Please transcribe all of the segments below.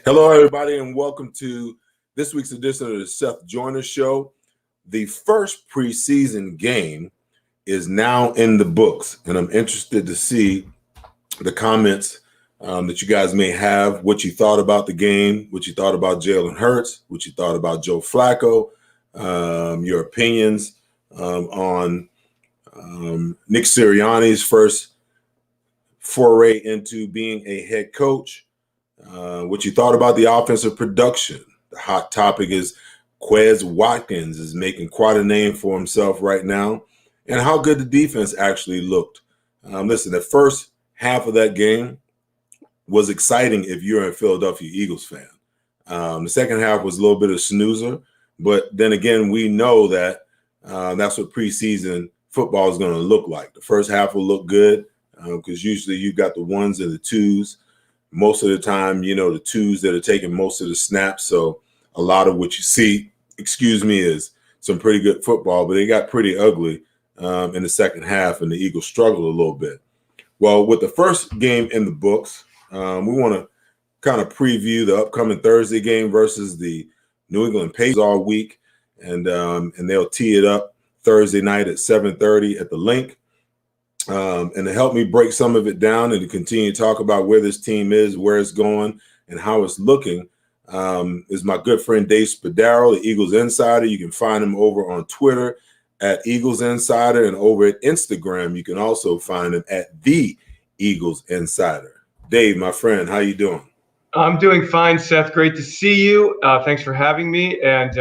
Hello, everybody, and welcome to this week's edition of the Seth Joyner Show. The first preseason game is now in the books, and I'm interested to see the comments that you guys may have, what you thought about the game, what you thought about Jalen Hurts, what you thought about Joe Flacco, your opinions on Nick Siriani's first foray into being a head coach. What you thought about the offensive production. The hot topic is Quez Watkins is making quite a name for himself right now, and how good the defense actually looked. Listen, the first half of that game was exciting if you're a Philadelphia Eagles fan. The second half was a little bit of snoozer, but then again, we know that that's what preseason football is going to look like. The first half will look good because usually you've got the ones and the twos. Most of the time, you know, the twos that are taking most of the snaps. So a lot of what you see, is some pretty good football, but they got pretty ugly in the second half, and the Eagles struggled a little bit. Well, with the first game in the books, we want to kind of preview the upcoming Thursday game versus the New England Patriots all week, and they'll tee it up Thursday night at 7:30 at the Link. And to help me break some of it down and to continue to talk about where this team is, where it's going, and how it's looking, is my good friend Dave Spadaro, the Eagles Insider. You can find him over on Twitter at Eagles Insider, and over at Instagram, you can also find him at the Eagles Insider. Dave, my friend, how you doing? I'm doing fine, Seth. Great to see you. Thanks for having me. And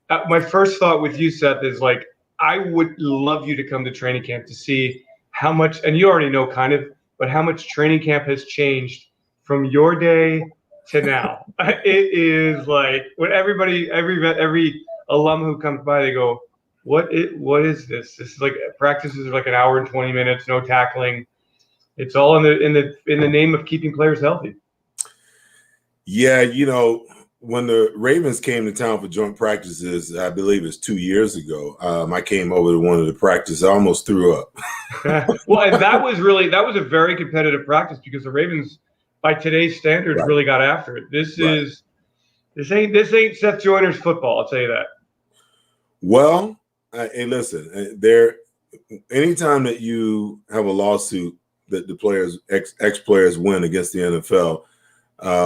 my first thought with you, Seth, is like, I would love you to come to training camp to see how much, and you already know kind of, but how much training camp has changed from your day to now. It is like when every alum who comes by, they go, what is this? This is like practices are like an hour and 20 minutes, no tackling. It's all in the name of keeping players healthy. Yeah, you know, when the Ravens came to town for joint practices, I believe it's 2 years ago, I came over to one of the practices. I almost threw up. Well, and that was a very competitive practice because the Ravens, by today's standards, really got after it. This ain't Seth Joyner's football. I'll tell you that. Well, hey, listen, anytime that you have a lawsuit that the players, ex-players win against the NFL,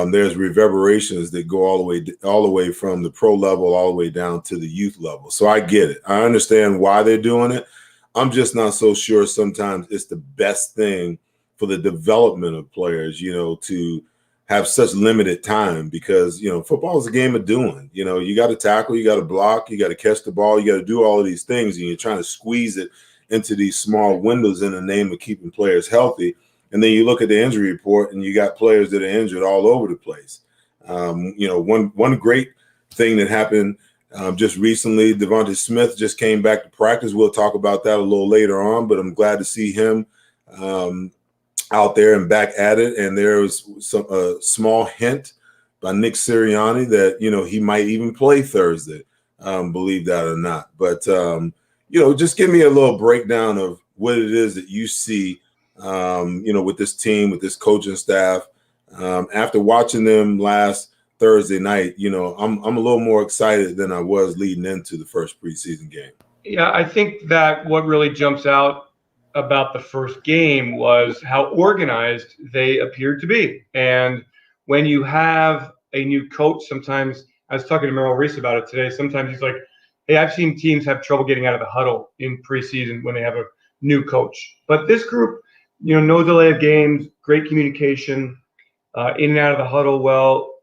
there's reverberations that go all the way from the pro level all the way down to the youth level. So I get it. I understand why they're doing it. I'm just not so sure sometimes it's the best thing for the development of players, you know, to have such limited time because, you know, football is a game of doing. You know, you got to tackle, you got to block, you got to catch the ball, you got to do all of these things, and you're trying to squeeze it into these small windows in the name of keeping players healthy. And then you look at the injury report, and you got players that are injured all over the place. You know, one great thing that happened just recently, Devontae Smith just came back to practice. We'll talk about that a little later on, but I'm glad to see him out there and back at it. And there was a small hint by Nick Siriani that, you know, he might even play Thursday, believe that or not. But, you know, just give me a little breakdown of what it is that you see you know, with this team, with this coaching staff. After watching them last Thursday night, you know, I'm a little more excited than I was leading into the first preseason game. Yeah, I think that what really jumps out about the first game was how organized they appeared to be. And when you have a new coach, sometimes I was talking to Merrill Reese about it today. Sometimes he's like, hey, I've seen teams have trouble getting out of the huddle in preseason when they have a new coach. But this group, you know, no delay of games, great communication, in and out of the huddle. Well,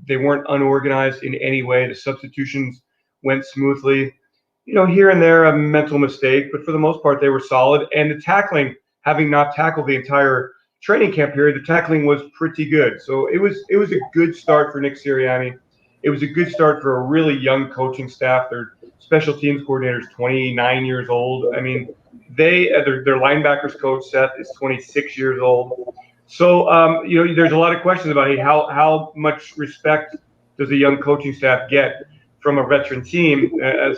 they weren't unorganized in any way. The substitutions went smoothly. You know, here and there a mental mistake, but for the most part they were solid. And the tackling, having not tackled the entire training camp period, the tackling was pretty good. So it was a good start for Nick Siriani. It was a good start for a really young coaching staff. Their special teams coordinator is 29 years old. I mean, their linebackers coach, Seth, is 26 years old. So, you know, there's a lot of questions about how much respect does a young coaching staff get from a veteran team.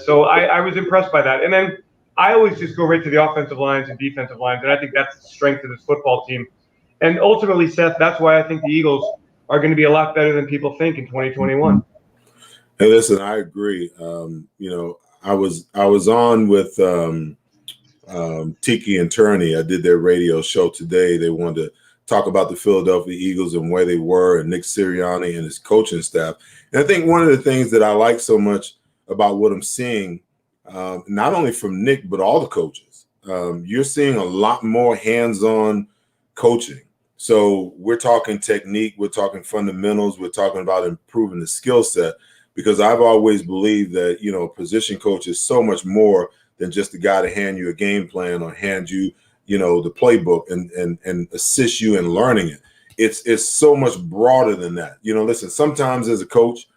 So I was impressed by that. And then I always just go right to the offensive lines and defensive lines, and I think that's the strength of this football team. And ultimately, Seth, that's why I think the Eagles are going to be a lot better than people think in 2021. Hey, listen, I agree. I was on with Tiki and Turney. I did their radio show today. They wanted to talk about the Philadelphia Eagles and where they were, and Nick Siriani and his coaching staff. And I think one of the things that I like so much about what I'm seeing, not only from Nick, but all the coaches, you're seeing a lot more hands-on coaching. So we're talking technique, we're talking fundamentals, we're talking about improving the skill set, because I've always believed that, a position coach is so much more than just the guy to hand you a game plan or hand you, the playbook and assist you in learning it. It's so much broader than that. Listen, sometimes as a coach,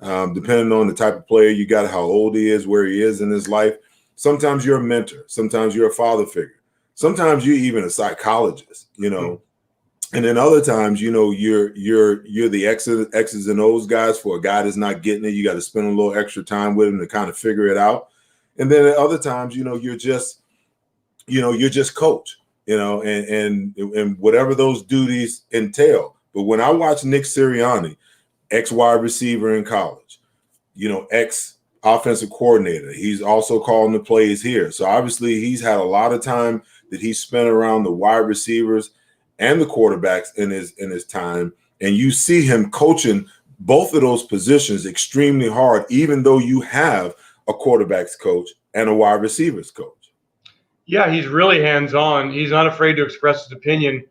depending on the type of player you got, how old he is, where he is in his life, sometimes you're a mentor, sometimes you're a father figure, sometimes you're even a psychologist, And then other times, you're the X's and O's guys for a guy that's not getting it. You got to spend a little extra time with him to kind of figure it out. And then at other times, you're just coach, and whatever those duties entail. But when I watch Nick Siriani, ex-wide receiver in college, ex-offensive coordinator, he's also calling the plays here. So obviously he's had a lot of time that he's spent around the wide receivers and the quarterbacks in his time, and you see him coaching both of those positions extremely hard, even though you have a quarterbacks coach and a wide receivers coach. Yeah, he's really hands-on. He's not afraid to express his opinion.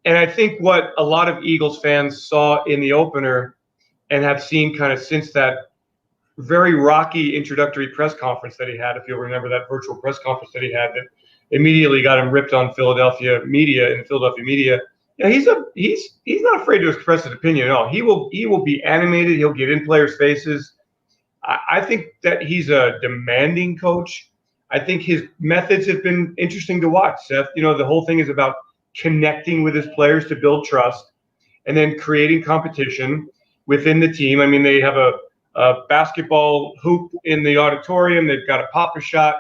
And I think what a lot of Eagles fans saw in the opener and have seen kind of since that very rocky introductory press conference that he had, if you'll remember that virtual press conference that he had that immediately got him ripped on Philadelphia media. Yeah, he's not afraid to express his opinion at all. He will be animated. He'll get in players' faces. I think that he's a demanding coach. I think his methods have been interesting to watch, Seth. The whole thing is about connecting with his players to build trust and then creating competition within the team. I mean, they have a basketball hoop in the auditorium. They've got a Pop-A-Shot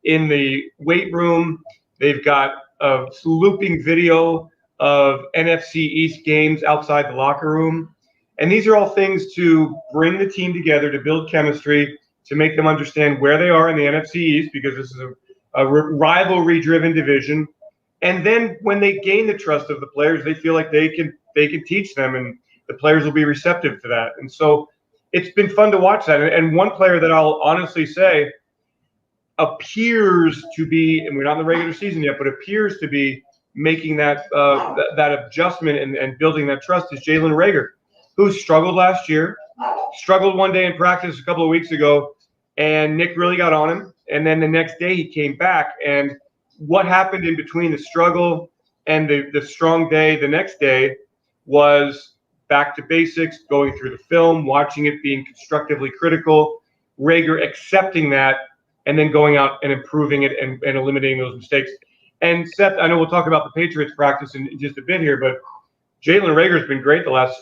in the weight room. They've got a looping video of NFC East games outside the locker room. And these are all things to bring the team together, to build chemistry, to make them understand where they are in the NFC East, because this is a rivalry-driven division. And then when they gain the trust of the players, they feel like they can teach them, and the players will be receptive to that. And so it's been fun to watch that. And one player that I'll honestly say appears to be, and we're not in the regular season yet, but appears to be making that adjustment and building that trust is Jaylen Rager, who struggled last year, struggled one day in practice a couple of weeks ago, and Nick really got on him. And then the next day he came back, and what happened in between the struggle and the strong day the next day was back to basics, going through the film, watching it, being constructively critical, Rager accepting that, and then going out and improving it and eliminating those mistakes. And Seth, I know we'll talk about the Patriots practice in just a bit here, but Jaylen Rager has been great the last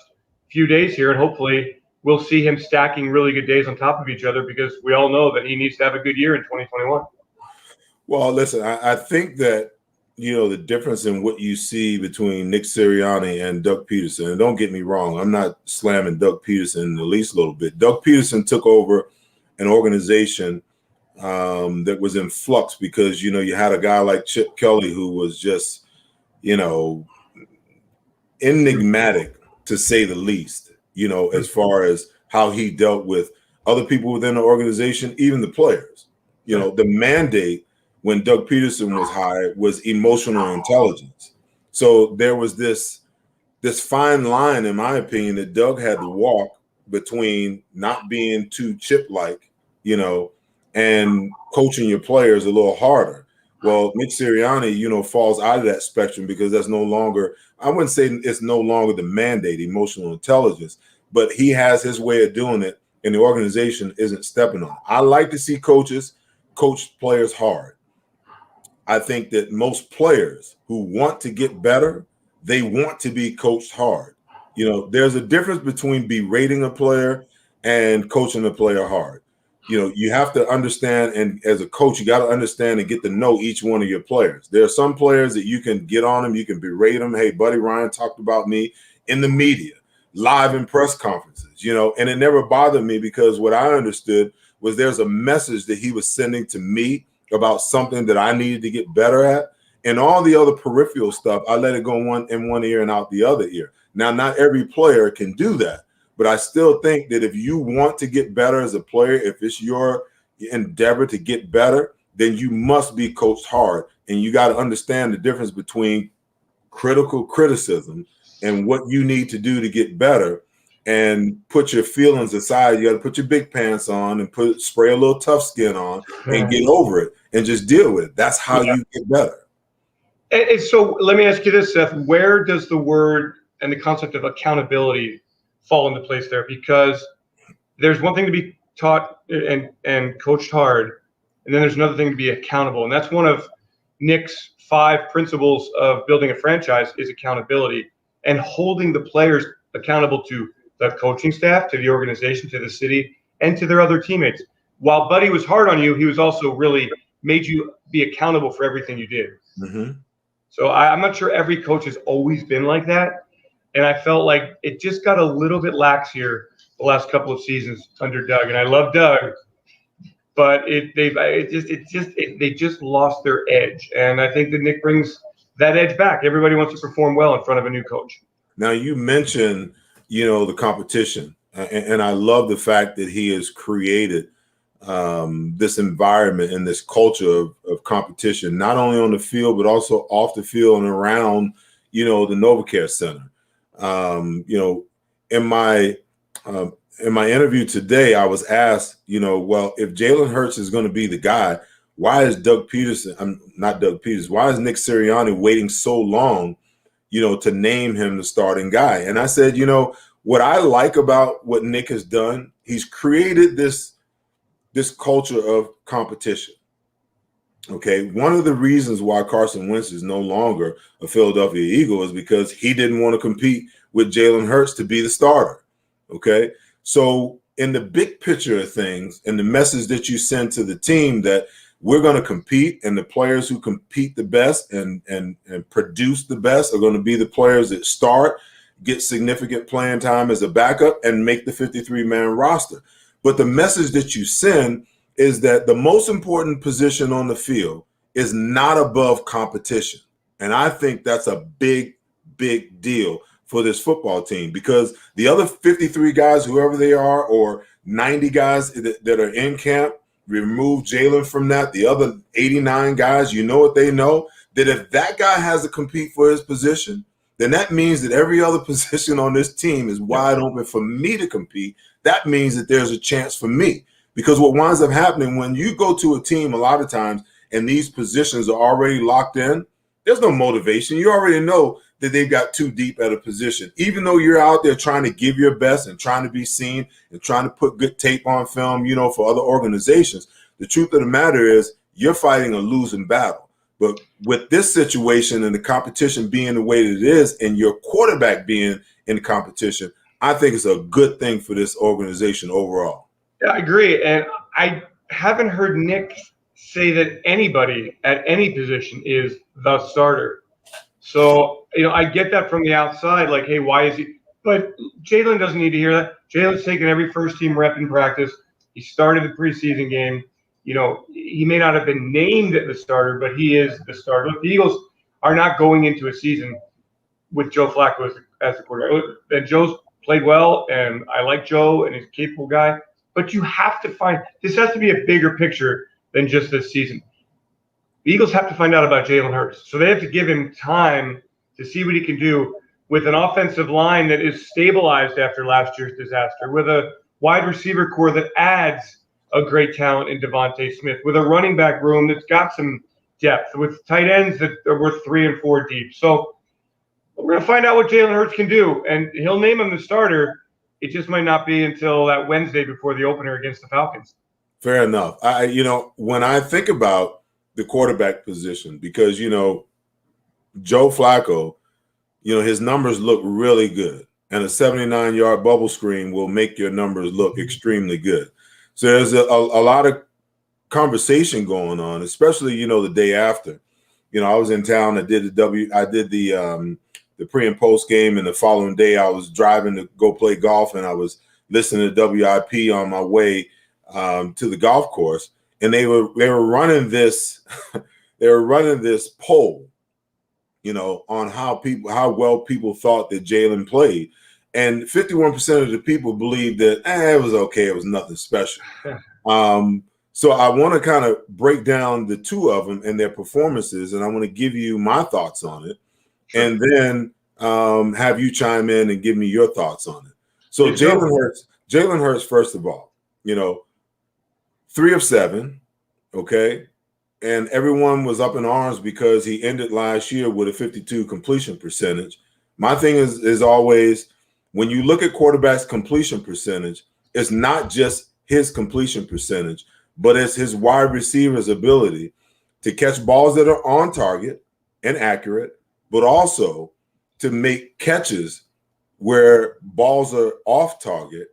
few days here, and hopefully we'll see him stacking really good days on top of each other, because we all know that he needs to have a good year in 2021. Well, listen, I think that, the difference in what you see between Nick Siriani and Doug Peterson, and don't get me wrong, I'm not slamming Doug Peterson in the least little bit. Doug Peterson took over an organization that was in flux because, you had a guy like Chip Kelly who was just, enigmatic, to say the least, as far as how he dealt with other people within the organization, even the players. The mandate when Doug Peterson was hired was emotional intelligence. So there was this fine line, in my opinion, that Doug had to walk between not being too Chip-like, and coaching your players a little harder. Well, Nick Siriani, falls out of that spectrum because that's no longer, I wouldn't say it's no longer the mandate, emotional intelligence, but he has his way of doing it, and the organization isn't stepping on it. I like to see coaches coach players hard. I think that most players who want to get better, they want to be coached hard. There's a difference between berating a player and coaching a player hard. You have to understand, and as a coach, you got to understand and get to know each one of your players. There are some players that you can get on them, you can berate them. Hey, Buddy Ryan talked about me in the media. live in press conferences, and it never bothered me because what I understood was there's a message that he was sending to me about something that I needed to get better at. And all the other peripheral stuff, I let it go in one ear and out the other ear. Now, not every player can do that, but I still think that if you want to get better as a player, if it's your endeavor to get better, then you must be coached hard. And you got to understand the difference between critical criticism and what you need to do to get better, and put your feelings aside. You got to put your big pants on and spray a little tough skin on and get over it and just deal with it. That's how you get better. And so let me ask you this, Seth, where does the word and the concept of accountability fall into place there? Because there's one thing to be taught and coached hard, and then there's another thing to be accountable. And that's one of Nick's 5 principles of building a franchise is accountability and holding the players accountable to the coaching staff, to the organization, to the city, and to their other teammates. While Buddy was hard on you, he was also really made you be accountable for everything you did. Mm-hmm. So I'm not sure every coach has always been like that. And I felt like it just got a little bit lax here the last couple of seasons under Doug. And I love Doug, but they just lost their edge. And I think that Nick brings that edge back. Everybody wants to perform well in front of a new coach. Now, you mentioned, the competition. And I love the fact that he has created this environment and this culture of competition, not only on the field, but also off the field and around, the NovaCare Center. In my interview today, I was asked, well, if Jalen Hurts is going to be the guy, why is Why is Nick Siriani waiting so long, to name him the starting guy? And I said, what I like about what Nick has done, he's created this culture of competition. Okay, one of the reasons why Carson Wentz is no longer a Philadelphia Eagle is because he didn't want to compete with Jalen Hurts to be the starter. Okay, so in the big picture of things and the message that you send to the team that we're going to compete, and the players who compete the best and produce the best are going to be the players that start, get significant playing time as a backup, and make the 53-man roster. But the message that you send is that the most important position on the field is not above competition. And I think that's a big, big deal for this football team, because the other 53 guys, whoever they are, or 90 guys that are in camp, remove Jalen from that. The other 89 guys, what they know, that if that guy has to compete for his position, then that means that every other position on this team is wide open for me to compete. That means that there's a chance for me. Because what winds up happening when you go to a team a lot of times and these positions are already locked in, there's no motivation. You already know that they've got too deep at a position. Even though you're out there trying to give your best and trying to be seen and trying to put good tape on film, for other organizations, the truth of the matter is you're fighting a losing battle. But with this situation and the competition being the way that it is and your quarterback being in the competition, I think it's a good thing for this organization overall. Yeah, I agree. And I haven't heard Nick say that anybody at any position is the starter. So, I get that from the outside, like, hey, why is he? But Jalen doesn't need to hear that. Jalen's taken every first-team rep in practice. He started the preseason game. He may not have been named the starter, but he is the starter. Look, the Eagles are not going into a season with Joe Flacco as the quarterback. And Joe's played well, and I like Joe, and he's a capable guy. But you have to this has to be a bigger picture than just this season. The Eagles have to find out about Jalen Hurts. So they have to give him time to see what he can do with an offensive line that is stabilized after last year's disaster, with a wide receiver core that adds a great talent in Devontae Smith, with a running back room that's got some depth, with tight ends that are worth 3 and 4 deep. So we're going to find out what Jalen Hurts can do, and he'll name him the starter. It just might not be until that Wednesday before the opener against the Falcons. Fair enough. When I think about the quarterback position, because, Joe Flacco, his numbers look really good, and a 79-yard bubble screen will make your numbers look extremely good. So there's a lot of conversation going on, especially, the day after. I was in town. I did the the pre and post game, and the following day I was driving to go play golf, and I was listening to WIP on my way to the golf course, and they were running this they were running this poll, on how well people thought that Jaylen played, and 51% of the people believed that it was okay, it was nothing special. So I want to kind of break down the two of them and their performances, and I want to give you my thoughts on it, and then have you chime in and give me your thoughts on it. So Jalen Hurts, first of all, 3 of 7, okay, and everyone was up in arms because he ended last year with a 52 completion percentage. My thing is always, when you look at quarterbacks' completion percentage, it's not just his completion percentage, but it's his wide receivers' ability to catch balls that are on target and accurate, but also to make catches where balls are off target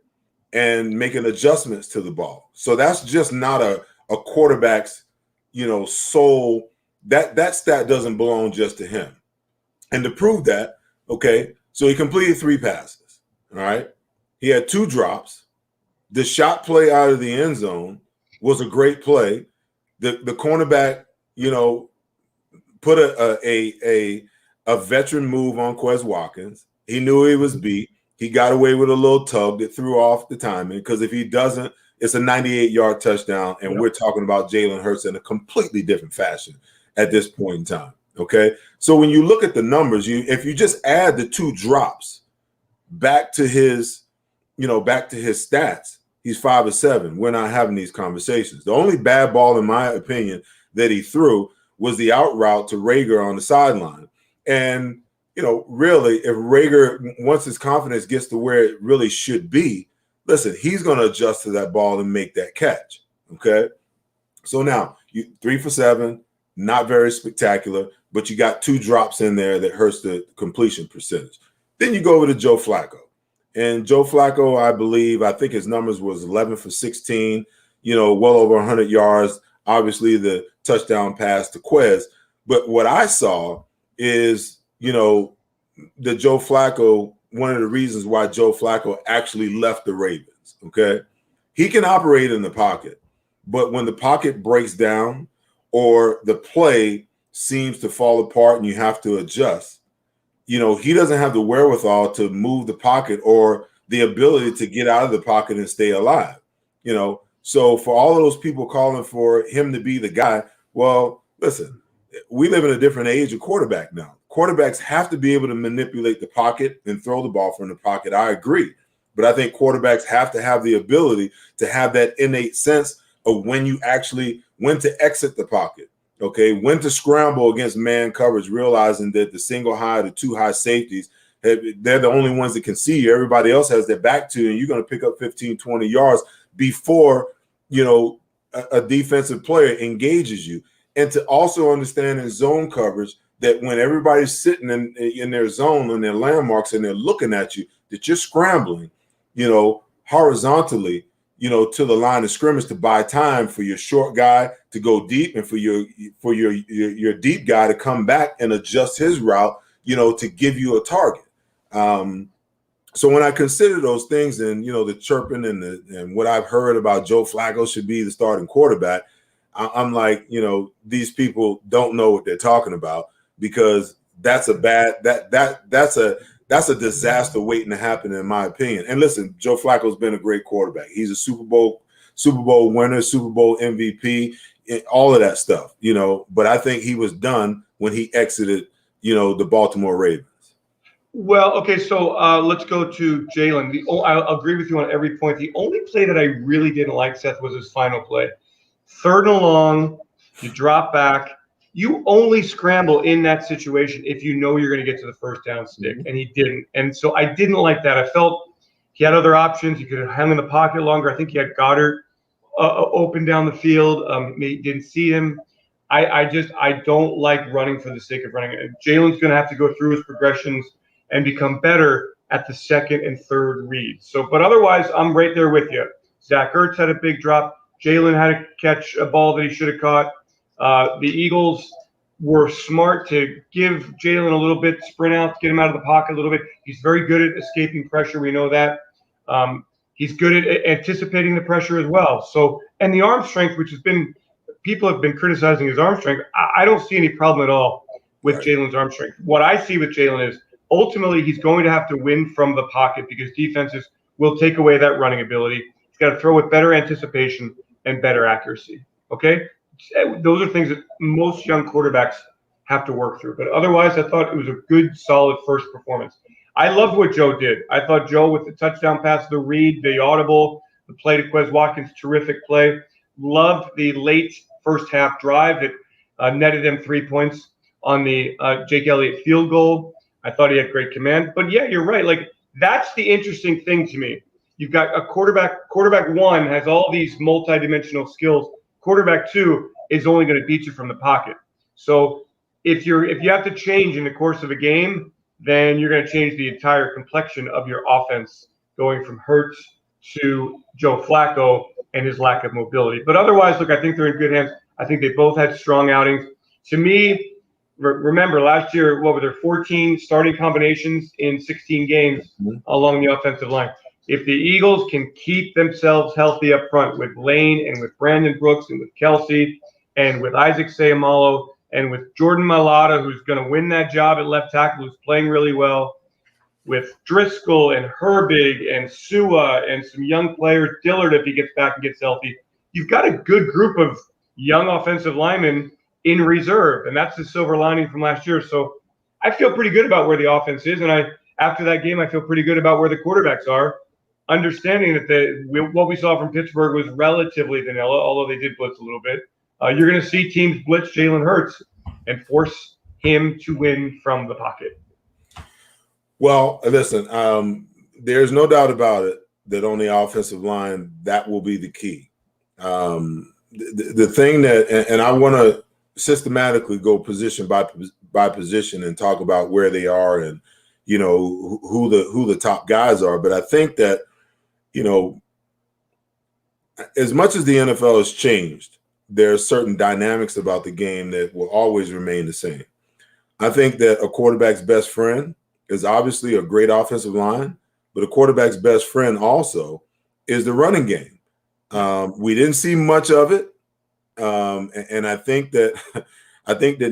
and making adjustments to the ball. So that's just not a quarterback's, soul. That stat doesn't belong just to him. And to prove that, okay, so he completed 3 passes, all right? He had 2 drops. The shot play out of the end zone was a great play. The cornerback, put a veteran move on Quez Watkins. He knew he was beat. He got away with a little tug that threw off the timing, because if he doesn't, it's a 98-yard touchdown, and we're talking about Jalen Hurts in a completely different fashion at this point in time, okay? So when you look at the numbers, if you just add the 2 drops back to his stats, he's 5 of 7. We're not having these conversations. The only bad ball, in my opinion, that he threw was the out route to Rager on the sideline. And, really, if Rager, once his confidence gets to where it really should be, listen, he's going to adjust to that ball and make that catch, okay? So now, 3 for 7, not very spectacular, but you got 2 drops in there that hurts the completion percentage. Then you go over to Joe Flacco. And Joe Flacco, I think his numbers was 11 for 16, well over 100 yards. Obviously, the touchdown pass to Quez. But what I saw is, the Joe Flacco, one of the reasons why Joe Flacco actually left the Ravens, okay? He can operate in the pocket, but when the pocket breaks down or the play seems to fall apart and you have to adjust, he doesn't have the wherewithal to move the pocket or the ability to get out of the pocket and stay alive, So for all of those people calling for him to be the guy, well, listen, we live in a different age of quarterback now. Quarterbacks have to be able to manipulate the pocket and throw the ball from the pocket. I agree. But I think quarterbacks have to have the ability to have that innate sense of when to exit the pocket, okay, when to scramble against man coverage, realizing that the single high, the 2 high safeties, they're the only ones that can see you. Everybody else has their back to you, and you're going to pick up 15, 20 yards before, a defensive player engages you. And to also understand in zone coverage that when everybody's sitting in their zone on their landmarks and they're looking at you, that you're scrambling, horizontally, to the line of scrimmage to buy time for your short guy to go deep and for your deep guy to come back and adjust his route, to give you a target. So when I consider those things and, the chirping and what I've heard about Joe Flacco should be the starting quarterback, I'm like, these people don't know what they're talking about, because that's a disaster waiting to happen, in my opinion. And listen, Joe Flacco's been a great quarterback. He's a Super Bowl winner, Super Bowl MVP, all of that stuff, But I think he was done when he exited, the Baltimore Ravens. Well, okay, so let's go to Jaylen. I'll agree with you on every point. The only play that I really didn't like, Seth, was his final play. 3rd and long, you drop back. You only scramble in that situation if you know you're going to get to the first down stick, and he didn't. And so I didn't like that. I felt he had other options. He could have hung in the pocket longer. I think he had Goddard open down the field. Didn't see him. I don't like running for the sake of running. Jaylen's going to have to go through his progressions and become better at the 2nd and 3rd read. So, but otherwise, I'm right there with you. Zach Ertz had a big drop. Jaylen had to catch a ball that he should have caught. The Eagles, were smart to give Jaylen a little bit, sprint out, get him out of the pocket a little bit. He's very good at escaping pressure. We know that. He's good at anticipating the pressure as well. So, and the arm strength, which has been, people have been criticizing his arm strength. I don't see any problem at all with Jaylen's arm strength. What I see with Jaylen is ultimately he's going to have to win from the pocket because defenses will take away that running ability. He's got to throw with better anticipation and better accuracy. Okay? Those are things that most young quarterbacks have to work through. But otherwise, I thought it was a good, solid first performance. I loved what Joe did. I thought Joe, with the touchdown pass, the read, the audible, the play to Quez Watkins, terrific play. Loved the late first half drive that netted him 3 points on the Jake Elliott field goal. I thought he had great command. But, yeah, you're right. Like, that's the interesting thing to me. You've got a quarterback. Quarterback one has all these multidimensional skills. Quarterback two is only going to beat you from the pocket. So if you have to change in the course of a game, then you're going to change the entire complexion of your offense, going from Hurts to Joe Flacco and his lack of mobility. But otherwise, look, I think they're in good hands. I think they both had strong outings. To me, remember last year, what were there, 14 starting combinations in 16 games along the offensive line. If the Eagles can keep themselves healthy up front with Lane and with Brandon Brooks and with Kelsey and with Isaac Seumalo and with Jordan Mailata, who's going to win that job at left tackle, who's playing really well, with Driscoll and Herbig and Sua and some young players, Dillard if he gets back and gets healthy, you've got a good group of young offensive linemen in reserve, and that's the silver lining from last year. So I feel pretty good about where the offense is, and after that game, I feel pretty good about where the quarterbacks are, understanding that what we saw from Pittsburgh was relatively vanilla, although they did blitz a little bit. You're going to see teams blitz Jalen Hurts and force him to win from the pocket. Well, listen, there's no doubt about it that on the offensive line, that will be the key. The thing that, and I want to systematically go position by position and talk about where they are and, you know, who the top guys are. But I think that, you know, as much as the NFL has changed, there are certain dynamics about the game that will always remain the same. I think that a quarterback's best friend is obviously a great offensive line, but a quarterback's best friend also is the running game. We didn't see much of it, and I think that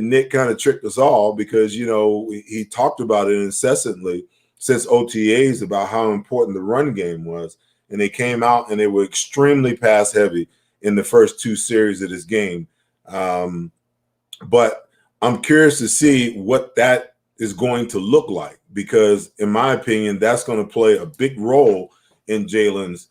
Nick kind of tricked us all because, you know, he talked about it incessantly since OTAs about how important the run game was, and they came out and they were extremely pass heavy in the first two series of this game. But I'm curious to see what that is going to look like because, in my opinion, that's going to play a big role in Jaylen's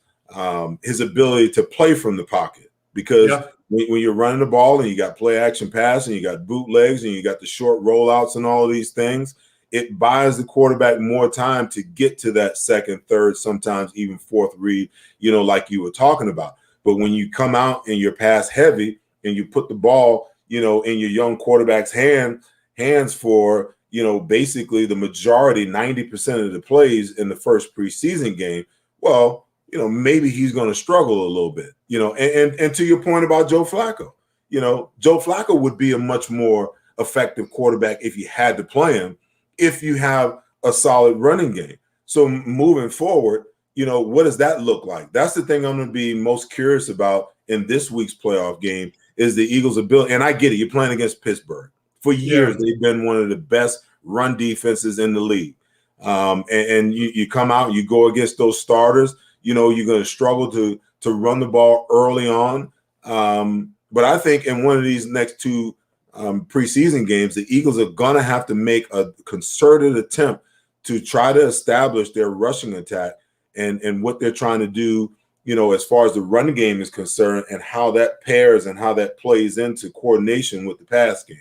his ability to play from the pocket. Because when you're running the ball and you got play action pass and you got bootlegs and you got the short rollouts and all of these things, it buys the quarterback more time to get to that second, third, sometimes even fourth read, you know, like you were talking about. But when you come out and you're pass heavy and you put the ball, you know, in your young quarterback's hands for, you know, basically the majority, 90% of the plays in the first preseason game, well, you know, maybe he's going to struggle a little bit, you know, and to your point about Joe Flacco, you know, Joe Flacco would be a much more effective quarterback if you had to play him, if you have a solid running game. So moving forward, you know, what does that look like? That's the thing I'm going to be most curious about in this week's playoff game is the Eagles' ability. And I get it. You're playing against Pittsburgh. For years, they've been one of the best run defenses in the league. And you come out, you go against those starters, you know, you're going to struggle to run the ball early on. But I think in one of these next two preseason games, the Eagles are going to have to make a concerted attempt to try to establish their rushing attack and what they're trying to do, you know, as far as the run game is concerned and how that pairs and how that plays into coordination with the pass game.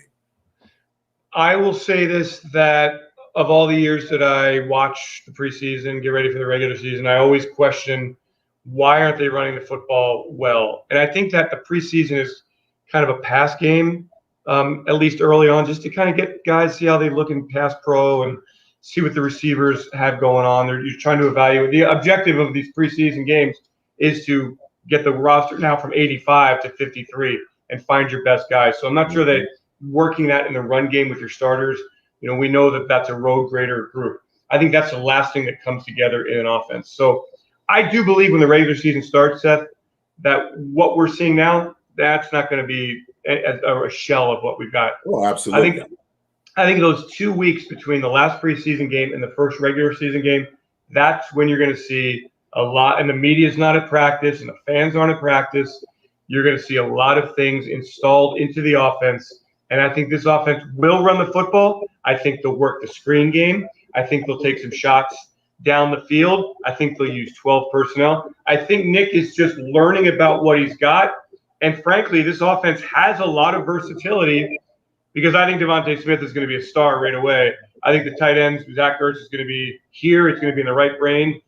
I will say this, that of all the years that I watch the preseason, get ready for the regular season, I always question why aren't they running the football well? And I think that the preseason is kind of a pass game, at least early on, just to kind of get guys, see how they look in pass pro and see what the receivers have going on. You're trying to evaluate. The objective of these preseason games is to get the roster now from 85 to 53 and find your best guys. So I'm not sure that working that in the run game with your starters, we know that that's a road grader group. I think that's the last thing that comes together in an offense. So I do believe when the regular season starts, Seth, that what we're seeing now, that's not going to be a shell of what we've got. Oh, absolutely. I think those 2 weeks between the last preseason game and the first regular season game, that's when you're going to see a lot, and the media's not at practice and the fans aren't at practice. You're going to see a lot of things installed into the offense. And I think this offense will run the football. I think they'll work the screen game. I think they'll take some shots down the field. I think they'll use 12 personnel. I think Nick is just learning about what he's got. And frankly, this offense has a lot of versatility because I think Devontae Smith is going to be a star right away. I think the tight ends, Zach Ertz, is going to be here. It's going to be in the right brain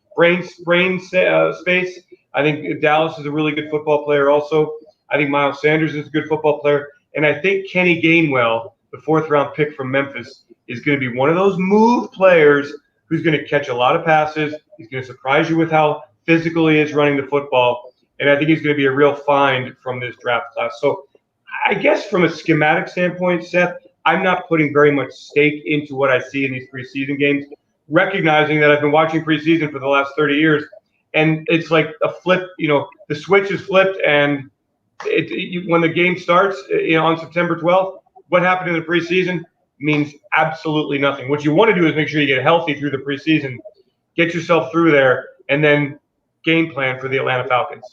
space. I think Dallas is a really good football player also. I think Miles Sanders is a good football player. And I think Kenny Gainwell, the fourth-round pick from Memphis, is going to be one of those move players who's going to catch a lot of passes. He's going to surprise you with how physical he is running the football. And I think he's going to be a real find from this draft class. So I guess from a schematic standpoint, Seth, I'm not putting very much stake into what I see in these preseason games, recognizing that I've been watching preseason for the last 30 years. And it's like a flip, the switch is flipped. And when the game starts, on September 12th, what happened in the preseason means absolutely nothing. What you want to do is make sure you get healthy through the preseason, get yourself through there, and then game plan for the Atlanta Falcons.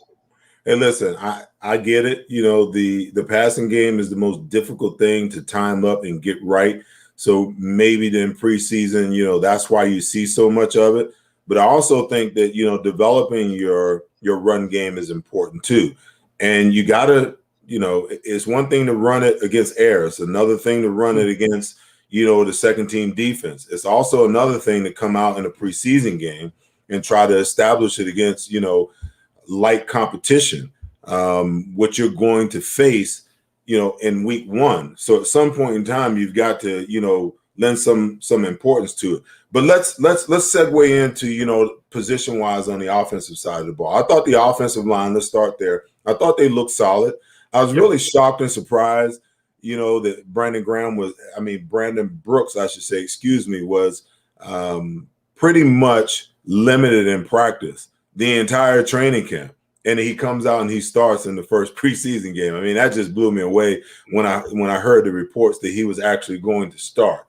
Hey, listen, I get it. The passing game is the most difficult thing to time up and get right. So maybe in preseason, that's why you see so much of it. But I also think that, developing your run game is important too. And you got to, it's one thing to run it against air. It's another thing to run it against, the second team defense. It's also another thing to come out in a preseason game and try to establish it against, light competition, what you're going to face, in week one. So at some point in time, you've got to, lend some importance to it. But let's segue into, position wise on the offensive side of the ball. I thought the offensive line, let's start there. I thought they looked solid. I was really shocked and surprised, that Brandon Brooks, I should say, was pretty much limited in practice the entire training camp. And he comes out and he starts in the first preseason game. I mean, that just blew me away when I heard the reports that he was actually going to start.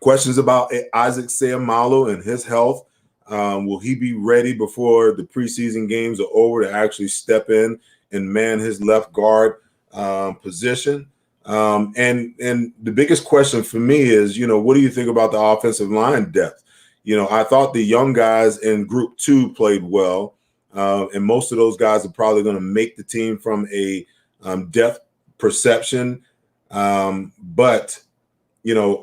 Questions about Isaac Seumalo and his health. Will he be ready before the preseason games are over to actually step in and man his left guard position? And the biggest question for me is, what do you think about the offensive line depth? I thought the young guys in Group 2 played well, and most of those guys are probably going to make the team from a depth perception. But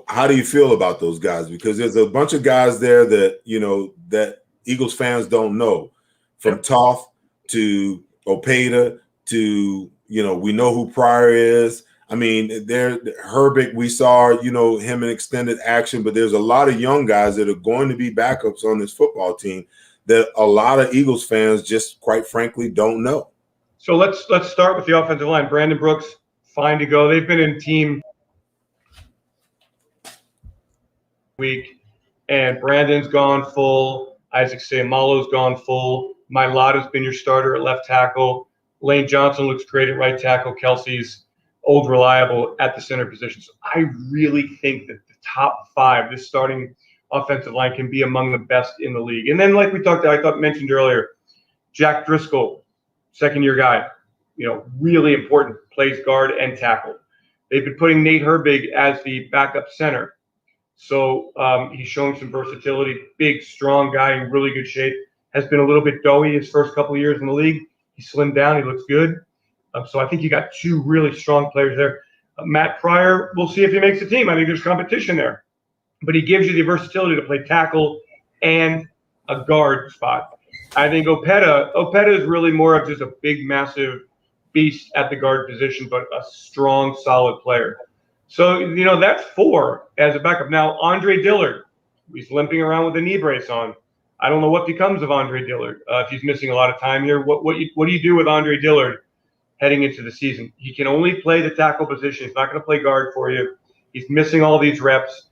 how do you feel about those guys? Because there's a bunch of guys there that, that Eagles fans don't know, from Toth to Opeta to, we know who Pryor is. I mean, Herbig, we saw, him in extended action, but there's a lot of young guys that are going to be backups on this football team that a lot of Eagles fans just, quite frankly, don't know. So let's start with the offensive line. Brandon Brooks, fine to go. They've been in team week, and Brandon's gone full. Isaac Seumalo's gone full. Mailata's been your starter at left tackle. Lane Johnson looks great at right tackle. Kelsey's old reliable at the center position. So I really think that the top five, this starting offensive line, can be among the best in the league. And then, like we mentioned earlier, Jack Driscoll, second-year guy, really important, plays guard and tackle. They've been putting Nate Herbig as the backup center. So he's showing some versatility, big, strong guy in really good shape. Has been a little bit doughy his first couple of years in the league. He slimmed down. He looks good. So I think you got two really strong players there. Matt Pryor, we'll see if he makes the team. I think there's competition there. But he gives you the versatility to play tackle and a guard spot. I think Opeta is really more of just a big, massive beast at the guard position, but a strong, solid player. So, that's four as a backup. Now, Andre Dillard, he's limping around with a knee brace on. I don't know what becomes of Andre Dillard if he's missing a lot of time here. What do you do with Andre Dillard heading into the season. He can only play the tackle position. He's not going to play guard for you. He's missing all these reps.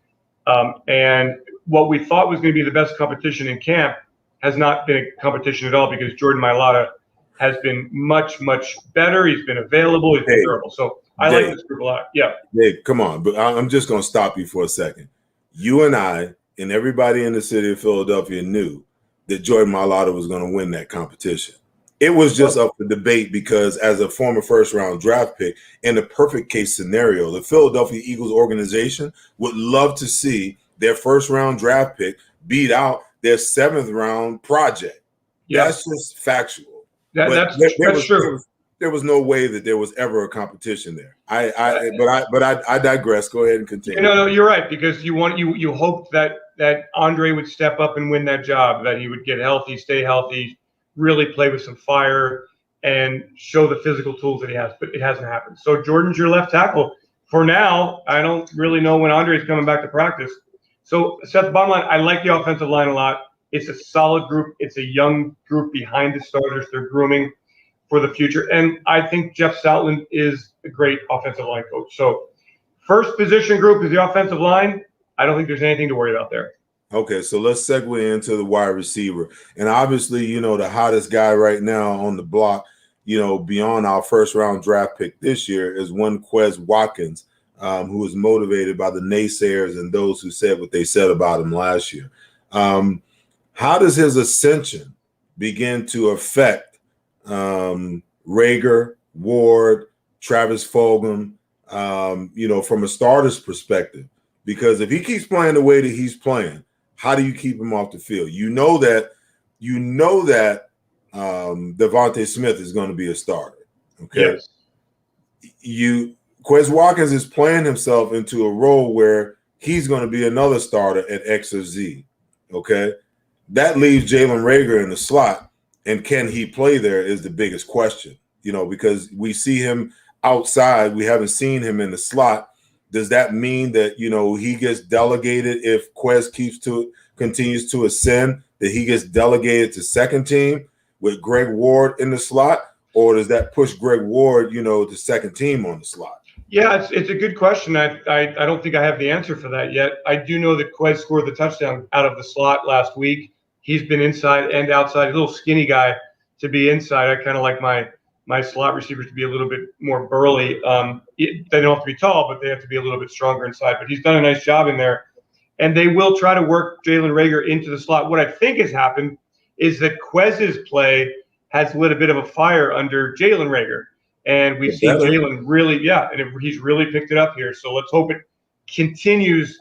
And what we thought was going to be the best competition in camp has not been a competition at all because Jordan Mailata has been much, much better. He's been available. He's been durable. So I like this group a lot. Yeah. Dave, come on. But I'm just going to stop you for a second. You and I and everybody in the city of Philadelphia knew that Jordan Mailata was going to win that competition. It was just up for debate because as a former first-round draft pick, in a perfect case scenario, the Philadelphia Eagles organization would love to see their first-round draft pick beat out their seventh-round project. Yep. That's just factual. That's true. There was no way that there was ever a competition there. But I digress. Go ahead and continue. No, you're right because you hoped that Andre would step up and win that job, that he would get healthy, stay healthy, really play with some fire, and show the physical tools that he has. But it hasn't happened. So Jordan's your left tackle for now. I don't really know when Andre's coming back to practice. So Seth, bottom line, I like the offensive line a lot. It's a solid group. It's a young group behind the starters. They're grooming for the future. And I think Jeff Stoutland is a great offensive line coach. So first position group is the offensive line. I don't think there's anything to worry about there. Okay, so let's segue into the wide receiver. And obviously, the hottest guy right now on the block, beyond our first-round draft pick this year is one Quez Watkins, who was motivated by the naysayers and those who said what they said about him last year. How does his ascension begin to affect Rager, Ward, Travis Fulgham, from a starter's perspective? Because if he keeps playing the way that he's playing, how do you keep him off the field? You know that Devontae Smith is going to be a starter. Okay. Yes. Quez Watkins is playing himself into a role where he's going to be another starter at X or Z. Okay. That leaves Jaylen Rager in the slot. And can he play there is the biggest question, because we see him outside. We haven't seen him in the slot. Does that mean that, he gets delegated if Quez continues to ascend, that he gets delegated to second team with Greg Ward in the slot? Or does that push Greg Ward, to second team on the slot? Yeah, it's a good question. I don't think I have the answer for that yet. I do know that Quez scored the touchdown out of the slot last week. He's been inside and outside, a little skinny guy to be inside. I kind of like my slot receivers to be a little bit more burly. They don't have to be tall, but they have to be a little bit stronger inside. But he's done a nice job in there. And they will try to work Jaylen Rager into the slot. What I think has happened is that Quez's play has lit a bit of a fire under Jaylen Rager. And we've seen Jaylen really, he's really picked it up here. So let's hope it continues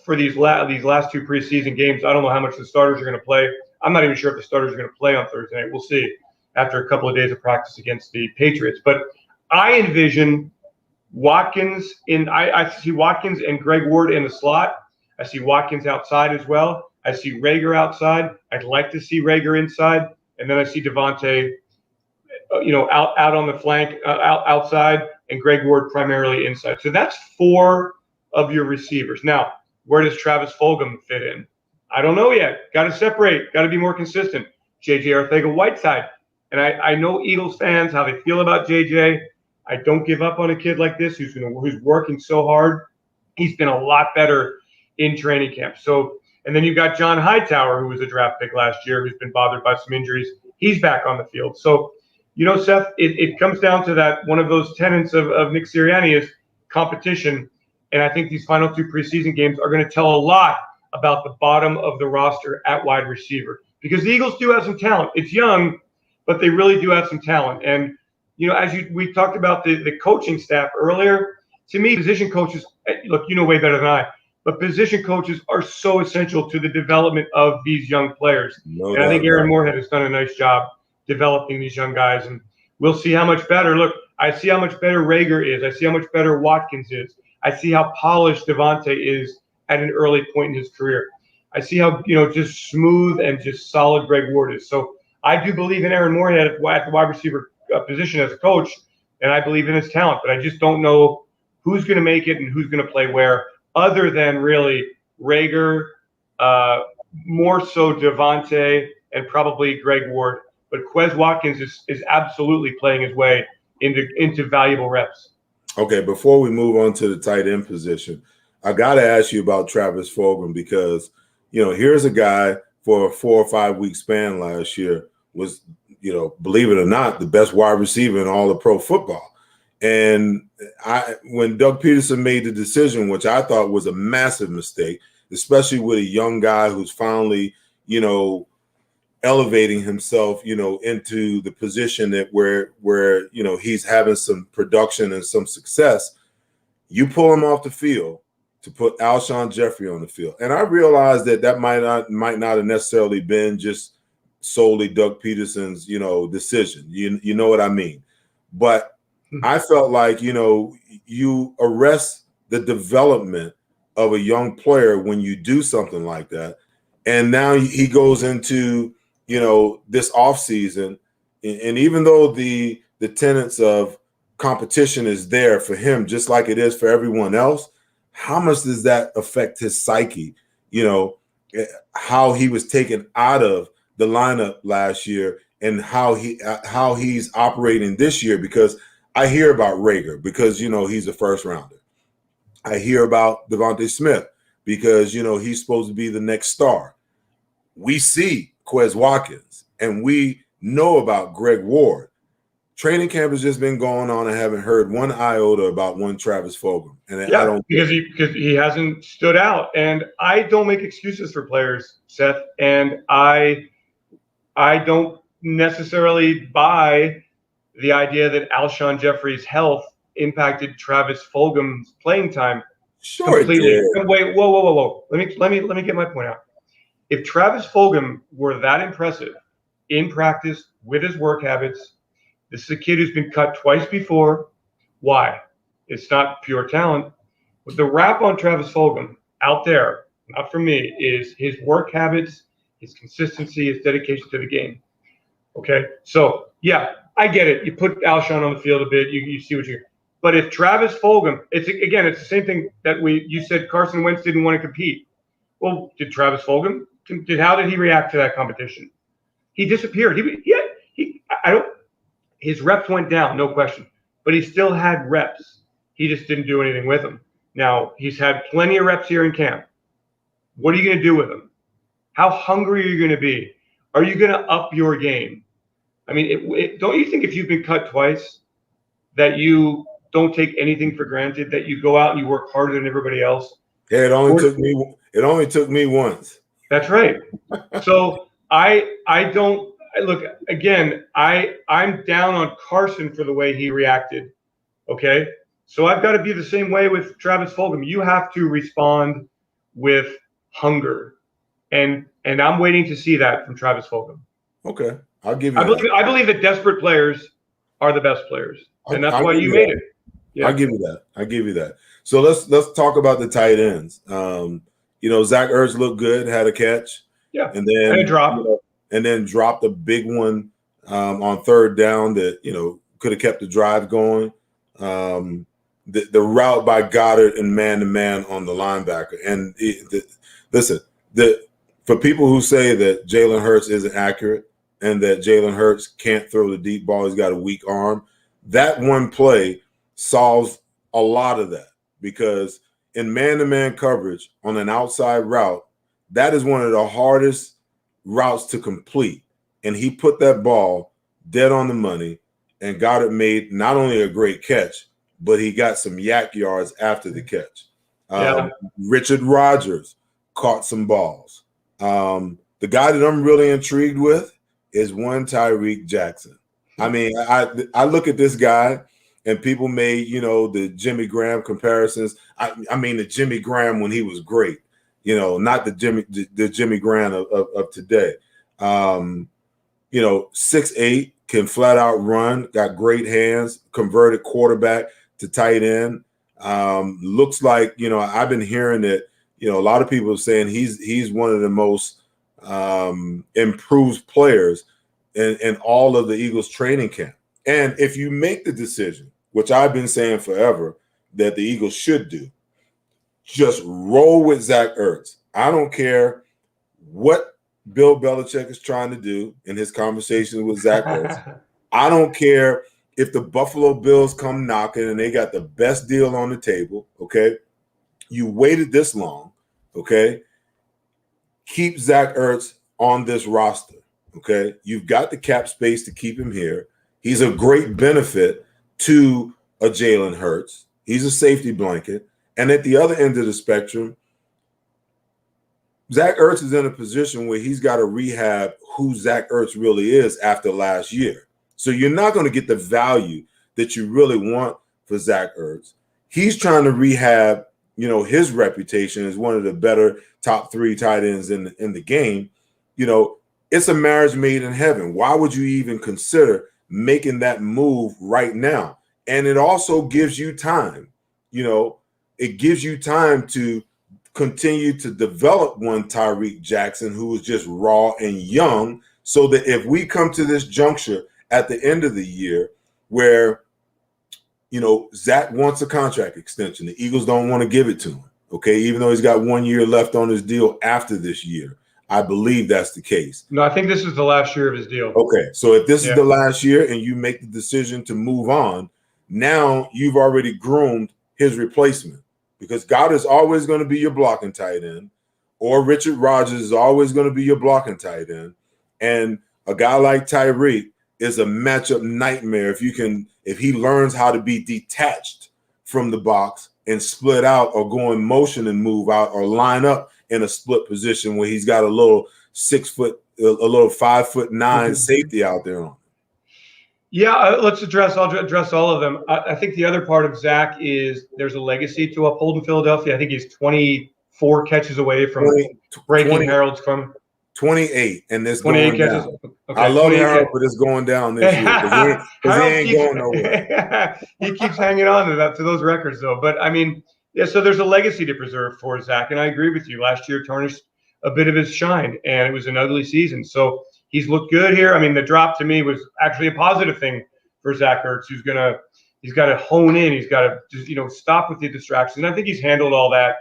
for these last two preseason games. I don't know how much the starters are going to play. I'm not even sure if the starters are going to play on Thursday night. We'll see after a couple of days of practice against the Patriots. But I envision Watkins I see Watkins and Greg Ward in the slot. I see Watkins outside as well. I see Rager outside. I'd like to see Rager inside. And then I see Devontae, out on the flank, outside, and Greg Ward primarily inside. So that's four of your receivers. Now, where does Travis Fulgham fit in? I don't know yet. Got to separate. Got to be more consistent. J.J. Arcega-Whiteside. And I know Eagles fans, how they feel about J.J. I don't give up on a kid like this who's working so hard. He's been a lot better in training camp. So, and then you've got John Hightower, who was a draft pick last year, who's been bothered by some injuries. He's back on the field. So, Seth, it comes down to that. One of those tenets of Nick Siriani is competition. And I think these final two preseason games are going to tell a lot about the bottom of the roster at wide receiver. Because the Eagles do have some talent. It's young, but they really do have some talent. And, we talked about the coaching staff earlier. To me, position coaches, look, way better than I, but position coaches are so essential to the development of these young players. And I think Aaron Moorhead has done a nice job developing these young guys. And we'll see how much better. Look, I see how much better Rager is. I see how much better Watkins is. I see how polished Devontae is at an early point in his career. I see how, just smooth and just solid Greg Ward is. So I do believe in Aaron Moorhead at the wide receiver position as a coach, and I believe in his talent. But I just don't know who's going to make it and who's going to play where, other than really Rager, more so Devontae, and probably Greg Ward. But Quez Watkins is absolutely playing his way into valuable reps. Okay, before we move on to the tight end position, I got to ask you about Travis Fulgham because, here's a guy for a 4 or 5 week span last year was, believe it or not, the best wide receiver in all of pro football. And when Doug Peterson made the decision, which I thought was a massive mistake, especially with a young guy who's finally, elevating himself, into the position that where he's having some production and some success, you pull him off the field to put Alshon Jeffrey on the field. And I realized that might not have necessarily been just solely Doug Peterson's, decision. You know what I mean? But I felt like, you arrest the development of a young player when you do something like that. And now he goes into, this offseason, and even though the tenets of competition is there for him, just like it is for everyone else, how much does that affect his psyche? How he was taken out of the lineup last year and how he's operating this year, because I hear about Rager because, he's a first rounder. I hear about Devontae Smith because, he's supposed to be the next star. We see Quez Watkins and we know about Greg Ward. Training camp has just been going on. I haven't heard one iota about one Travis Fulgham. And I don't because he hasn't stood out. And I don't make excuses for players, Seth. And I don't necessarily buy the idea that Alshon Jeffrey's health impacted Travis Fulgham's playing time completely. Wait, whoa. Let me get my point out. If Travis Fulgham were that impressive in practice with his work habits, this is a kid who's been cut twice before. Why? It's not pure talent. But the rap on Travis Fulgham out there, not from me, is his work habits, his consistency, his dedication to the game. Okay? So, yeah, I get it. You put Alshon on the field a bit, you see what you – but if Travis Fulgham – it's the same thing that you said Carson Wentz didn't want to compete. Well, did Travis Fulgham – how did he react to that competition? He disappeared. His reps went down, no question, but he still had reps. He just didn't do anything with them. Now, he's had plenty of reps here in camp. What are you going to do with them? How hungry are you going to be? Are you going to up your game? I mean, don't you think if you've been cut twice that you don't take anything for granted, that you go out and you work harder than everybody else? Yeah, it only took me once. That's right. So I don't look again. I'm down on Carson for the way he reacted. Okay, so I've got to be the same way with Travis Fulgham. You have to respond with hunger, and I'm waiting to see that from Travis Fulgham. Okay, I'll give you. I believe that desperate players are the best players, and that's why you made it. Yeah. I'll give you that. So let's talk about the tight ends. Zach Ertz looked good, had a catch. Yeah. And then a drop. And then dropped a big one on third down that, could have kept the drive going. The route by Goddard and man-to-man on the linebacker. And for people who say that Jalen Hurts isn't accurate and that Jalen Hurts can't throw the deep ball, he's got a weak arm, that one play solves a lot of that, because in man-to-man coverage on an outside route, that is one of the hardest routes to complete. And he put that ball dead on the money, and Goddard made not only a great catch, but he got some yak yards after the catch. Richard Rodgers caught some balls. The guy that I'm really intrigued with is one Tyreek Jackson. I mean, I look at this guy, and people made, the Jimmy Graham comparisons. I mean, the Jimmy Graham when he was great, not the Jimmy Graham of today. 6'8", can flat out run, got great hands, converted quarterback to tight end. Looks like, I've been hearing that, a lot of people are saying he's one of the most improved players in all of the Eagles training camp. And if you make the decision, which I've been saying forever, that the Eagles should do, just roll with Zach Ertz. I don't care what Bill Belichick is trying to do in his conversations with Zach Ertz. I don't care if the Buffalo Bills come knocking and they got the best deal on the table, okay, you waited this long, okay, keep Zach Ertz on this roster, okay? You've got the cap space to keep him here. He's a great benefit to a Jalen Hurts. He's a safety blanket. And at the other end of the spectrum, Zach Ertz is in a position where he's got to rehab who Zach Ertz really is after last year. So you're not going to get the value that you really want for Zach Ertz. He's trying to rehab, his reputation as one of the better top 3 tight ends in the game. It's a marriage made in heaven. Why would you even consider making that move right now? And it also gives you time. It gives you time to continue to develop one Tyreek Jackson who is just raw and young, so that if we come to this juncture at the end of the year where, Zach wants a contract extension, the Eagles don't want to give it to him, okay, even though he's got 1 year left on his deal after this year. I believe that's the case. No, I think this is the last year of his deal. Okay, so if this is the last year and you make the decision to move on, now you've already groomed his replacement, because God is always going to be your blocking tight end, or Richard Rodgers is always going to be your blocking tight end. And a guy like Tyreek is a matchup nightmare if he learns how to be detached from the box and split out or go in motion and move out or line up in a split position where he's got a little 5'9" safety out there on him. Yeah, I'll address all of them. I think the other part of Zach is there's a legacy to uphold in Philadelphia. I think he's 24 catches away from breaking Harold's from 28, and this 28 going catches. down. Okay, I love Harold, but it's going down this year because he ain't going nowhere. He keeps hanging on to those records, though. But I mean, so there's a legacy to preserve for Zach, and I agree with you. Last year tarnished a bit of his shine, and it was an ugly season. So he's looked good here. I mean, the drop to me was actually a positive thing for Zach Ertz, he's got to hone in. He's got to just, stop with the distractions. And I think he's handled all that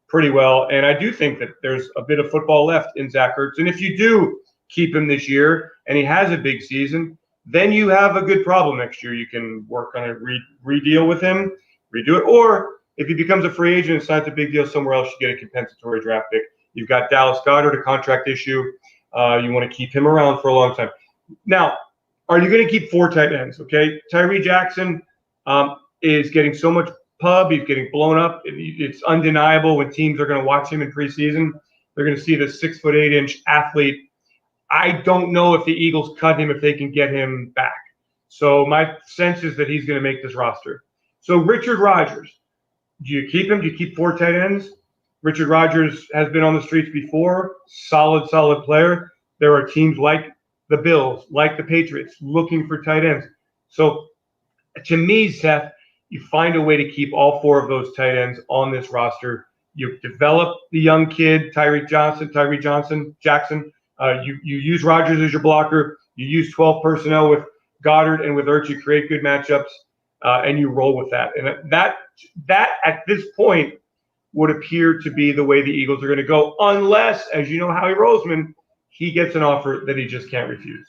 pretty well. And I do think that there's a bit of football left in Zach Ertz. And if you do keep him this year and he has a big season, then you have a good problem next year. You can work on a re-deal with him, redo it. Or if he becomes a free agent and signs a big deal somewhere else, you get a compensatory draft pick. You've got Dallas Goedert, a contract issue. You want to keep him around for a long time. Now, are you going to keep 4 tight ends? Okay, Tyreek Jackson is getting so much pub. He's getting blown up. It's undeniable when teams are going to watch him in preseason. They're going to see the 6'8" athlete. I don't know if the Eagles cut him if they can get him back. So my sense is that he's going to make this roster. So Richard Rodgers, do you keep him? Do you keep 4 tight ends? Richard Rodgers has been on the streets before. Solid player. There are teams like the Bills, like the Patriots, looking for tight ends. So to me, Seth, you find a way to keep all 4 of those tight ends on this roster. You develop the young kid, Tyreek Jackson. You use Rodgers as your blocker. You use 12 personnel with Goddard and with Ertz. You create good matchups, and you roll with that. And that at this point would appear to be the way the Eagles are going to go, unless, as you know, Howie Roseman, he gets an offer that he just can't refuse.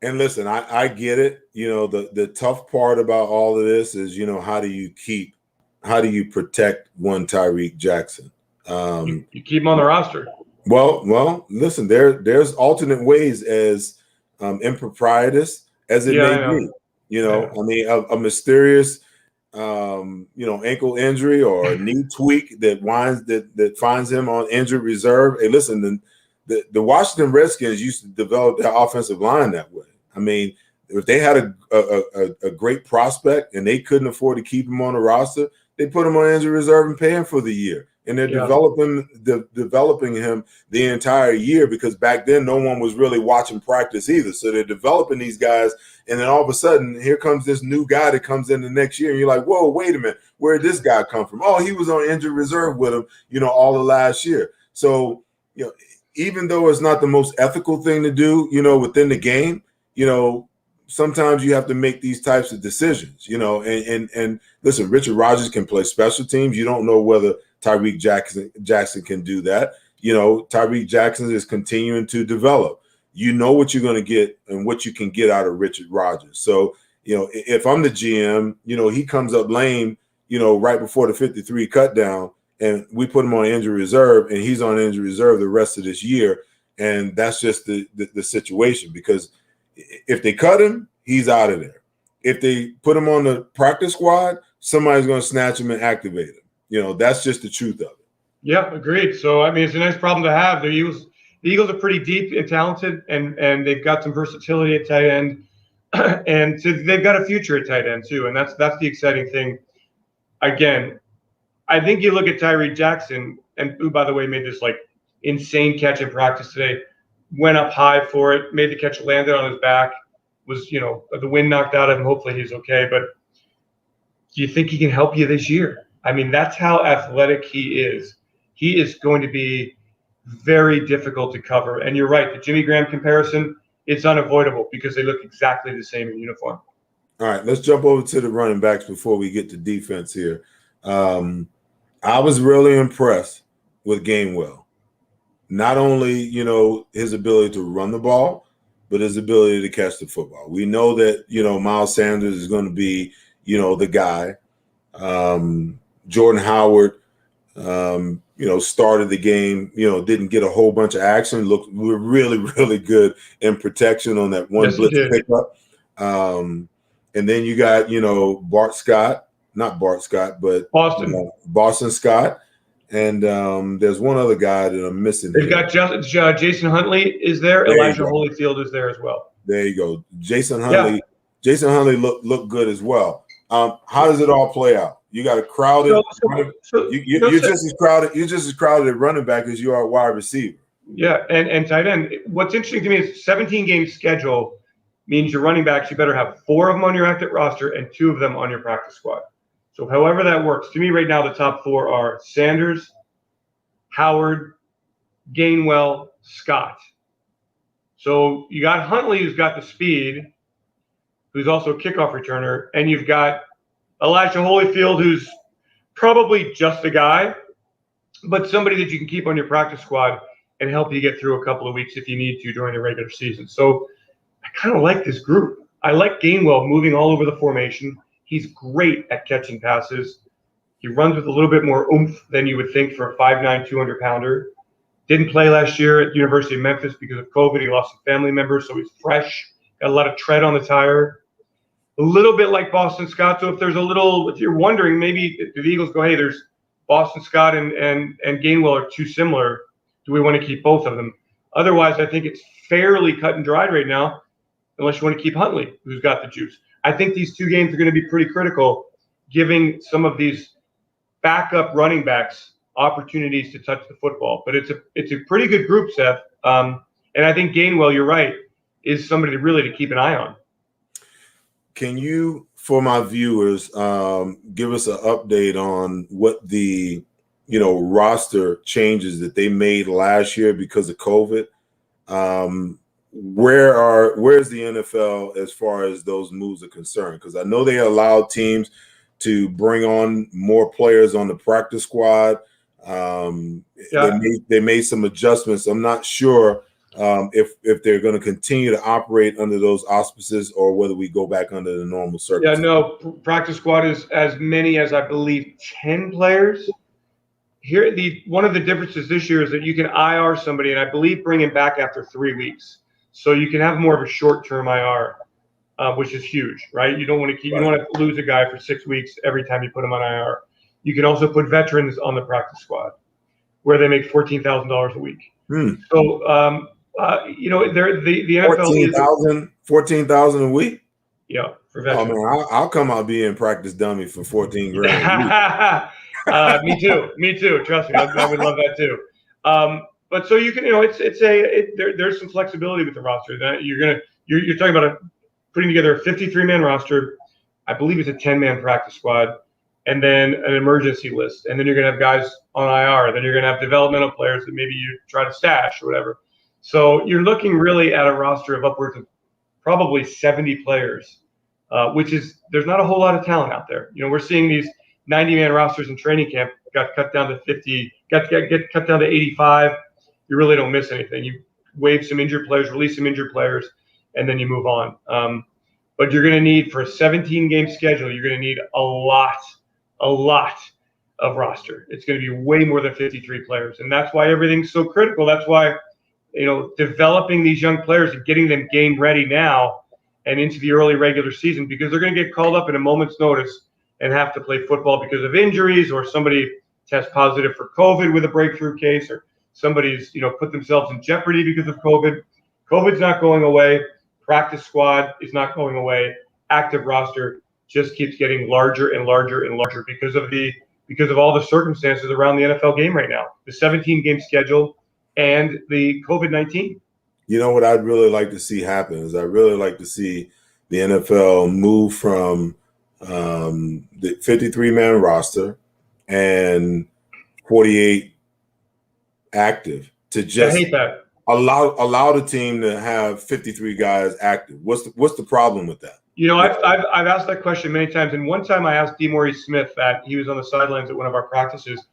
And listen, I get it. The tough part about all of this is, how do you protect one Tyreek Jackson? You keep him on the roster. Well, listen, there's alternate ways, as improprietous as it may be. I mean, a mysterious ankle injury or a knee tweak that finds him on injured reserve. Hey, listen, the Washington Redskins used to develop their offensive line that way. I mean, if they had a great prospect and they couldn't afford to keep him on the roster, they put him on injured reserve and pay him for the year. And they're developing him the entire year, because back then no one was really watching practice either. So they're developing these guys, and then all of a sudden here comes this new guy that comes in the next year, and you're like, whoa, wait a minute, where did this guy come from? Oh, he was on injured reserve with him, all the last year. So, even though it's not the most ethical thing to do, within the game, sometimes you have to make these types of decisions, and listen, Richard Rodgers can play special teams. You don't know whether Tyreek Jackson can do that. Tyreek Jackson is continuing to develop. You know what you're going to get and what you can get out of Richard Rodgers. So if I'm the GM, he comes up lame, right before the 53 cut down, and we put him on injury reserve, and he's on injury reserve the rest of this year. And that's just the situation, because if they cut him, he's out of there. If they put him on the practice squad, somebody's going to snatch him and activate him. That's just the truth of it. Yeah, agreed. So, I mean, it's a nice problem to have. The Eagles are pretty deep and talented, and they've got some versatility at tight end. And so they've got a future at tight end, too. And that's the exciting thing. Again, I think you look at Tyreek Jackson, and who, by the way, made this insane catch in practice today, went up high for it, made the catch, landed on his back, was, the wind knocked out of him. Hopefully he's okay. But do you think he can help you this year? I mean, that's how athletic he is. He is going to be very difficult to cover. And you're right, the Jimmy Graham comparison, it's unavoidable because they look exactly the same in uniform. All right, let's jump over to the running backs before we get to defense here. I was really impressed with Gainwell. Not only, his ability to run the ball, but his ability to catch the football. We know that, Miles Sanders is going to be, the guy. Jordan Howard, started the game, didn't get a whole bunch of action. We're really, really good in protection on that one blitz pickup. And then you got, not Bart Scott, but Boston Scott. And there's one other guy that I'm missing. They've got Jason Huntley is there. Elijah Holyfield is there as well. There you go. Jason Huntley. Yeah. Jason Huntley looked good as well. How does it all play out? You got a crowded. You're just as crowded. You're just as crowded at running back as you are at wide receiver. Yeah, and tight end. What's interesting to me is 17-game schedule means your running backs. You better have 4 of them on your active roster and 2 of them on your practice squad. So however that works, to me right now the top 4 are Sanders, Howard, Gainwell, Scott. So you got Huntley, who's got the speed, who's also a kickoff returner, and you've got Elijah Holyfield, who's probably just a guy, but somebody that you can keep on your practice squad and help you get through a couple of weeks if you need to during the regular season. So I kind of like this group. I like Gainwell moving all over the formation. He's great at catching passes. He runs with a little bit more oomph than you would think for a 5'9", 200-pounder. Didn't play last year at the University of Memphis because of COVID. He lost a family member, so he's fresh. Got a lot of tread on the tire. A little bit like Boston Scott. So if you're wondering, maybe the Eagles go, hey, there's Boston Scott and Gainwell are too similar. Do we want to keep both of them? Otherwise, I think it's fairly cut and dried right now, unless you want to keep Huntley, who's got the juice. I think these 2 games are going to be pretty critical, giving some of these backup running backs opportunities to touch the football. But it's a pretty good group, Seth. And I think Gainwell, you're right, is somebody to keep an eye on. Can you, for my viewers, give us an update on what the roster changes that they made last year because of COVID? Where's the NFL as far as those moves are concerned? Because I know they allowed teams to bring on more players on the practice squad. They made some adjustments. I'm not sure if they're going to continue to operate under those auspices or whether we go back under the normal circumstances. Yeah, no, practice squad is as many as I believe 10 players. Here, one of the differences this year is that you can IR somebody, and I believe bring him back after 3 weeks. So you can have more of a short-term IR, which is huge, right? You don't want to lose a guy for 6 weeks every time you put him on IR. You can also put veterans on the practice squad, where they make $14,000 a week. So the NFL $14,000 a week. Yeah, for veterans. Oh man, I'll come out being practice dummy for $14,000 a week. Me too. Trust me, I would love that too. But so you can, there's some flexibility with the roster. That you're talking about putting together a 53-man roster. I believe it's a 10-man practice squad, and then an emergency list, and then you're gonna have guys on IR. Then you're gonna have developmental players that maybe you try to stash or whatever. So you're looking really at a roster of upwards of probably 70 players, which is there's not a whole lot of talent out there. We're seeing these 90-man rosters in training camp got cut down to 50, get cut down to 85. You really don't miss anything. You waive some injured players, release some injured players, and then you move on. But you're going to need, for a 17-game schedule, you're going to need a lot of roster. It's going to be way more than 53 players. And that's why everything's so critical. That's why, developing these young players and getting them game ready now and into the early regular season, because they're going to get called up in a moment's notice and have to play football because of injuries, or somebody tests positive for COVID with a breakthrough case, or somebody's, put themselves in jeopardy because of COVID. COVID's not going away. Practice squad is not going away. Active roster just keeps getting larger and larger and larger because of all the circumstances around the NFL game right now. The 17-game schedule and the COVID-19. You know what I'd really like to see happen is I'd really like to see the NFL move from the 53-man roster and 48 active to just I hate that. allow the team to have 53 guys active. What's the problem with that? I've asked that question many times, and one time I asked DeMaurice Smith that. He was on the sidelines at one of our practices,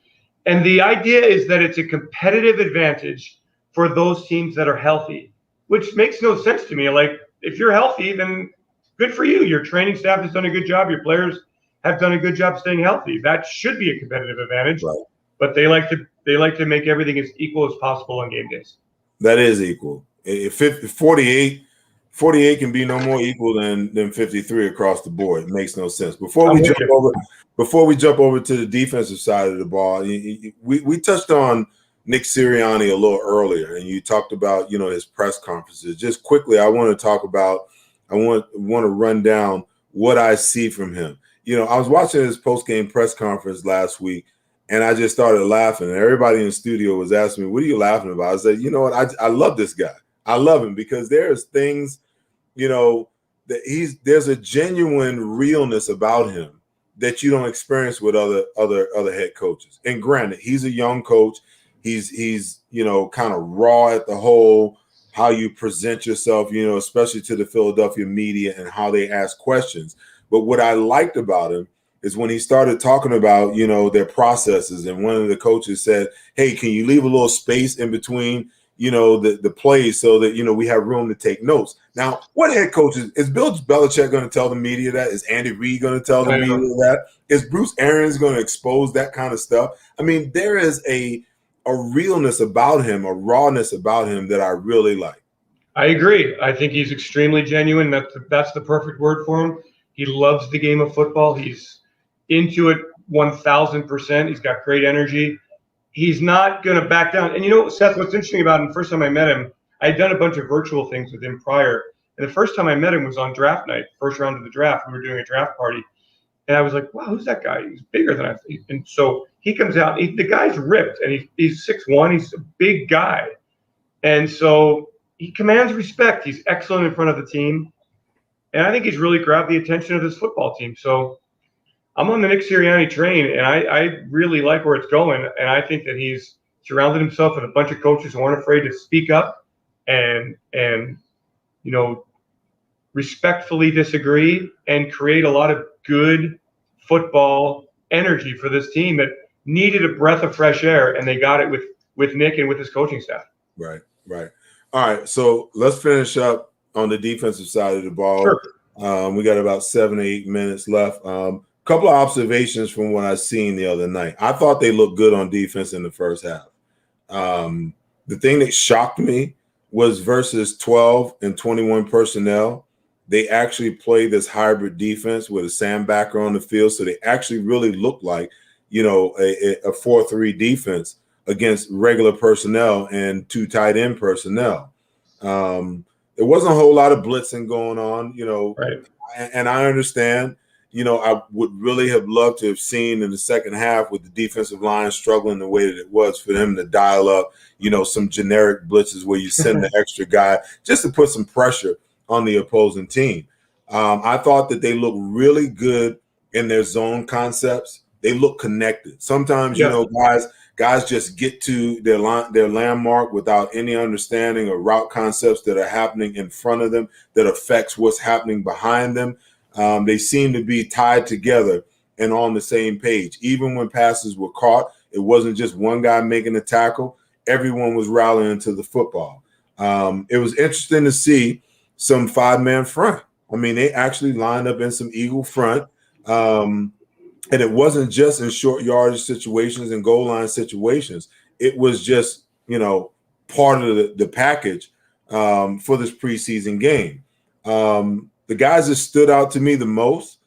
and the idea is that it's a competitive advantage for those teams that are healthy, which makes no sense to me. Like, if you're healthy, then good for you. Your training staff has done a good job. Your players have done a good job staying healthy. That should be a competitive advantage. Right. But they like to make everything as equal as possible on game days. That is equal. If 48 can be no more equal than 53 across the board. It makes no sense. Before we jump over to the defensive side of the ball, we touched on Nick Siriani a little earlier, and you talked about his press conferences. Just quickly, I want to run down what I see from him. I was watching his post-game press conference last week, and I just started laughing. And everybody in the studio was asking me, "What are you laughing about?" I said, "You know what? I love this guy. I love him because there's things, that there's a genuine realness about him that you don't experience with other head coaches. And granted, he's a young coach. He's kind of raw at the whole how you present yourself, especially to the Philadelphia media and how they ask questions. But what I liked about him is when he started talking about, their processes, and one of the coaches said, "Hey, can you leave a little space in between, the plays so that, we have room to take notes?" Now, what head coach is Bill Belichick going to tell the media that? Is Andy Reid going to tell the media that? Is Bruce Arians going to expose that kind of stuff? I mean, there is a realness about him, a rawness about him that I really like. I agree. I think he's extremely genuine. That's the perfect word for him. He loves the game of football. He's into it 1,000%. He's got great energy. He's not going to back down. And Seth, what's interesting about him, the first time I met him, I had done a bunch of virtual things with him prior. And the first time I met him was on draft night, first round of the draft. We were doing a draft party. And I was like, wow, who's that guy? He's bigger than I think. And so he comes out. The guy's ripped, and he's 6'1". He's a big guy. And so he commands respect. He's excellent in front of the team. And I think he's really grabbed the attention of this football team. So I'm on the Nick Siriani train, and I really like where it's going. And I think that he's surrounded himself with a bunch of coaches who aren't afraid to speak up and respectfully disagree and create a lot of good football energy for this team that needed a breath of fresh air, and they got it with Nick and with his coaching staff. Right. All right, so let's finish up on the defensive side of the ball. Sure. We got about 7 or 8 minutes left. Couple of observations from what I seen the other night. I thought they looked good on defense in the first half. The thing that shocked me was versus 12 and 21 personnel. They actually played this hybrid defense with a sandbacker on the field, so they actually really looked like, a 4-3 defense against regular personnel and 2 tight end personnel. There wasn't a whole lot of blitzing going on, right. And I understand. I would really have loved to have seen in the second half with the defensive line struggling the way that it was for them to dial up, some generic blitzes where you send the extra guy just to put some pressure on the opposing team. I thought that they looked really good in their zone concepts. They look connected. Sometimes, guys just get to their landmark without any understanding of route concepts that are happening in front of them that affects what's happening behind them. They seem to be tied together and on the same page. Even when passes were caught, it wasn't just one guy making the tackle. Everyone was rallying to the football. It was interesting to see some 5-man front. I mean, they actually lined up in some Eagle front. And it wasn't just in short yardage situations and goal line situations. It was just, part of the package for this preseason game. The guys that stood out to me the most,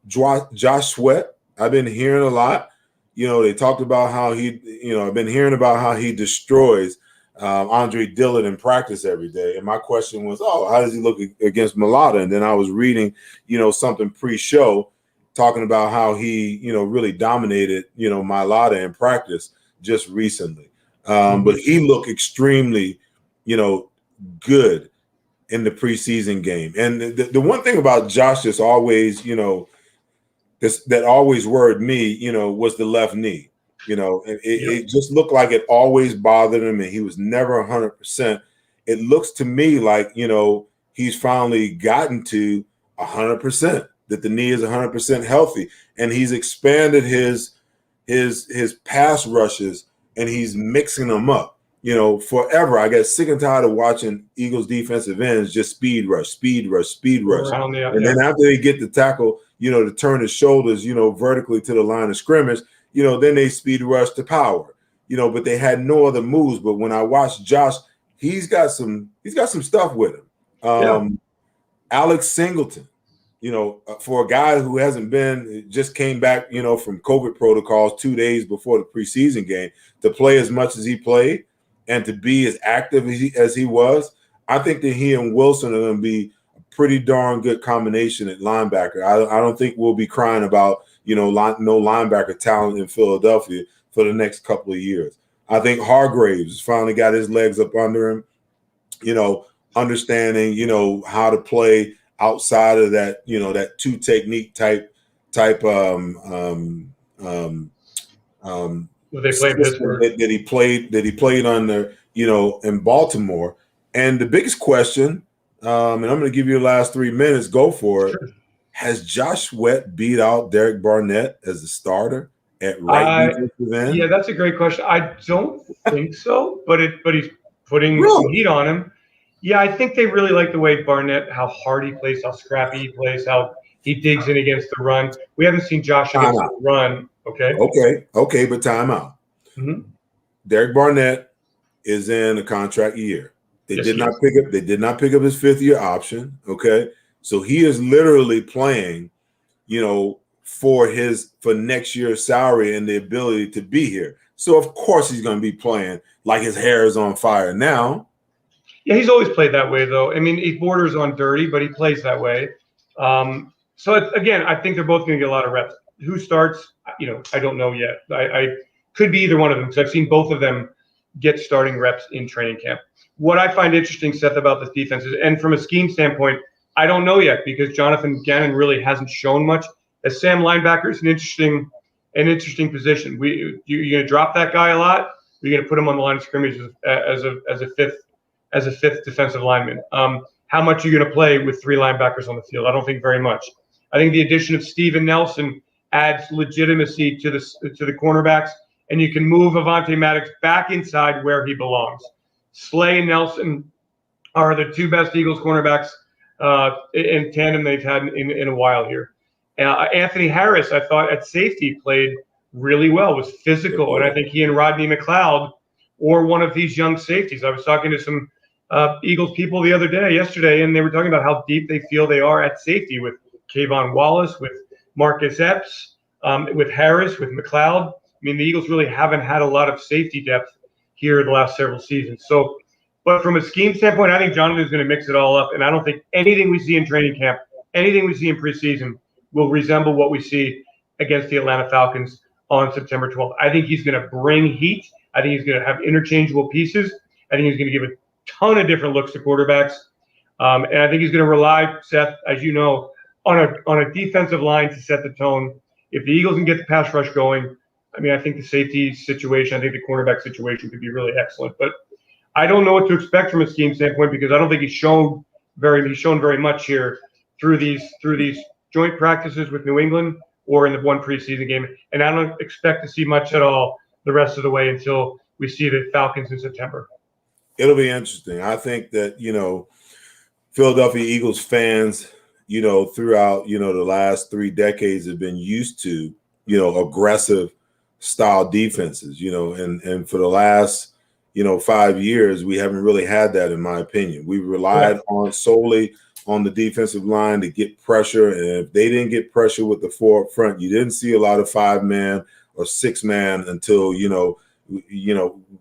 Josh Sweat. I've been hearing a lot. They talked about how I've been hearing about how he destroys Andre Dillard in practice every day. And my question was, how does he look against Mailata? And then I was reading, something pre-show talking about how he, really dominated, Mailata in practice just recently. But he looked extremely, good in the preseason game. And the one thing about Josh that's always, that always worried me, was the left knee. It just looked like it always bothered him, and he was never 100%. It looks to me like, he's finally gotten to 100%, that the knee is 100% healthy, and he's expanded his pass rushes, and he's mixing them up. Forever I got sick and tired of watching Eagles defensive ends just speed rush. And then after they get the tackle, to turn his shoulders, vertically to the line of scrimmage, then they speed rush to power, but they had no other moves. But when I watched Josh, he's got some stuff with him. Alex Singleton, for a guy who just came back, from COVID protocols 2 days before the preseason game, to play as much as he played and to be as active as he was, I think that he and Wilson are going to be a pretty darn good combination at linebacker. I don't think we'll be crying about, no linebacker talent in Philadelphia for the next couple of years. I think Hargraves finally got his legs up under him, understanding, how to play outside of that, that two technique type they played Pittsburgh. that he played under, in Baltimore. And the biggest question, and I'm going to give you the last 3 minutes, go for it. Sure. Has Josh Sweat beat out Derek Barnett as the starter at right defensive end? Yeah, that's a great question. I don't think so, but he's putting some heat on him. Yeah, I think they really like the way Barnett, how hard he plays, how scrappy he plays, how he digs in against the run. We haven't seen Josh against the run. Okay, but time out. Mm-hmm. Derek Barnett is in a contract year. They did not pick up his 5th-year option. Okay, so he is literally playing, for next year's salary and the ability to be here. So of course he's going to be playing like his hair is on fire now. Yeah, he's always played that way, though. I mean, he borders on dirty, but he plays that way. So again, I think they're both going to get a lot of reps. Who starts? I don't know yet. I could be either one of them, because I've seen both of them get starting reps in training camp. What I find interesting, Seth, about this defense is, and from a scheme standpoint, I don't know yet, because Jonathan Gannon really hasn't shown much. As Sam linebacker is an interesting position. You're going to drop that guy a lot. Or you're going to put him on the line of scrimmage as a fifth defensive lineman. How much are you going to play with 3 linebackers on the field? I don't think very much. I think the addition of Steven Nelson adds legitimacy to the cornerbacks, and you can move Avonte Maddox back inside where he belongs. Slay and Nelson are the 2 best Eagles cornerbacks in tandem they've had in a while here. Anthony Harris, I thought at safety played really well, was physical, and I think he and Rodney McLeod or one of these young safeties. I was talking to some Eagles people yesterday, and they were talking about how deep they feel they are at safety with Kayvon Wallace, with Marcus Epps, with Harris, with McLeod. I mean, the Eagles really haven't had a lot of safety depth here the last several seasons. So, but from a scheme standpoint, I think Jonathan's going to mix it all up, and I don't think anything we see in training camp, anything we see in preseason will resemble what we see against the Atlanta Falcons on September 12th. I think he's going to bring heat. I think he's going to have interchangeable pieces. I think he's going to give a ton of different looks to quarterbacks. And I think he's going to rely, Seth, as you know, on a defensive line to set the tone. If the Eagles can get the pass rush going, I mean, I think the safety situation, I think the cornerback situation could be really excellent. But I don't know what to expect from a scheme standpoint, because I don't think he's shown very much here through these joint practices with New England or in the one preseason game. And I don't expect to see much at all the rest of the way until we see the Falcons in September. It'll be interesting. I think that, Philadelphia Eagles fans, throughout, the last 3 decades have been used to, aggressive style defenses, and for the last, 5 years, we haven't really had that, in my opinion. We relied on solely on the defensive line to get pressure. And if they didn't get pressure with the 4 up front, you didn't see a lot of 5-man or 6-man until,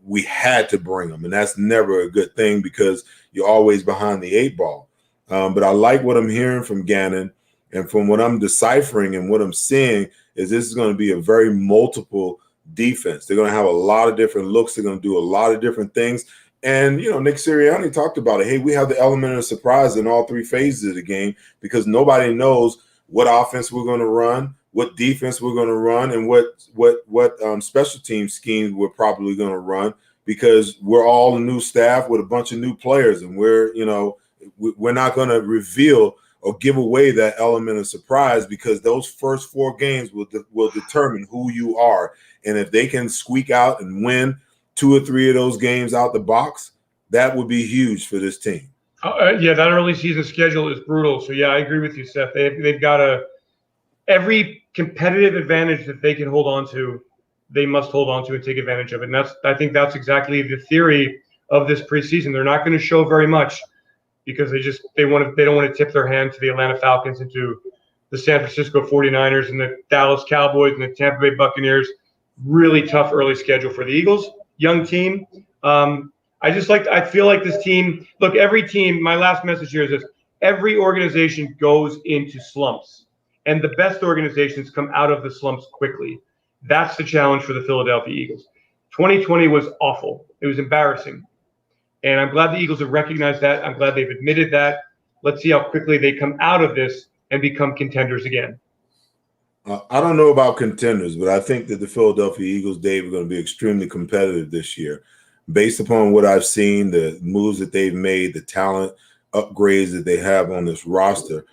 we had to bring them. And that's never a good thing because you're always behind the 8 ball. But I like what I'm hearing from Gannon, and from what I'm deciphering and what I'm seeing is this is going to be a very multiple defense. They're going to have a lot of different looks. They're going to do a lot of different things. And, Nick Siriani talked about it. Hey, we have the element of surprise in all 3 phases of the game because nobody knows what offense we're going to run, what defense we're going to run, and what special team schemes we're probably going to run because we're all a new staff with a bunch of new players, and we're not going to reveal or give away that element of surprise because those first 4 games will determine who you are. And if they can squeak out and win 2 or 3 of those games out the box, that would be huge for this team. That early season schedule is brutal. So, I agree with you, Seth. They've got every competitive advantage that they can hold on to, they must hold on to and take advantage of it. And I think that's exactly the theory of this preseason. They're not going to show very much because they don't want to tip their hand to the Atlanta Falcons and to the San Francisco 49ers and the Dallas Cowboys and the Tampa Bay Buccaneers. Really tough early schedule for the Eagles. Young team. I feel like this team, look, every team, my last message here is this: every organization goes into slumps, and the best organizations come out of the slumps quickly. That's the challenge for the Philadelphia Eagles. 2020 was awful. It was embarrassing. And I'm glad the Eagles have recognized that. I'm glad they've admitted that. Let's see how quickly they come out of this and become contenders again. I don't know about contenders, but I think that the Philadelphia Eagles, Dave, are going to be extremely competitive this year. Based upon what I've seen, the moves that they've made, the talent upgrades that they have on this roster,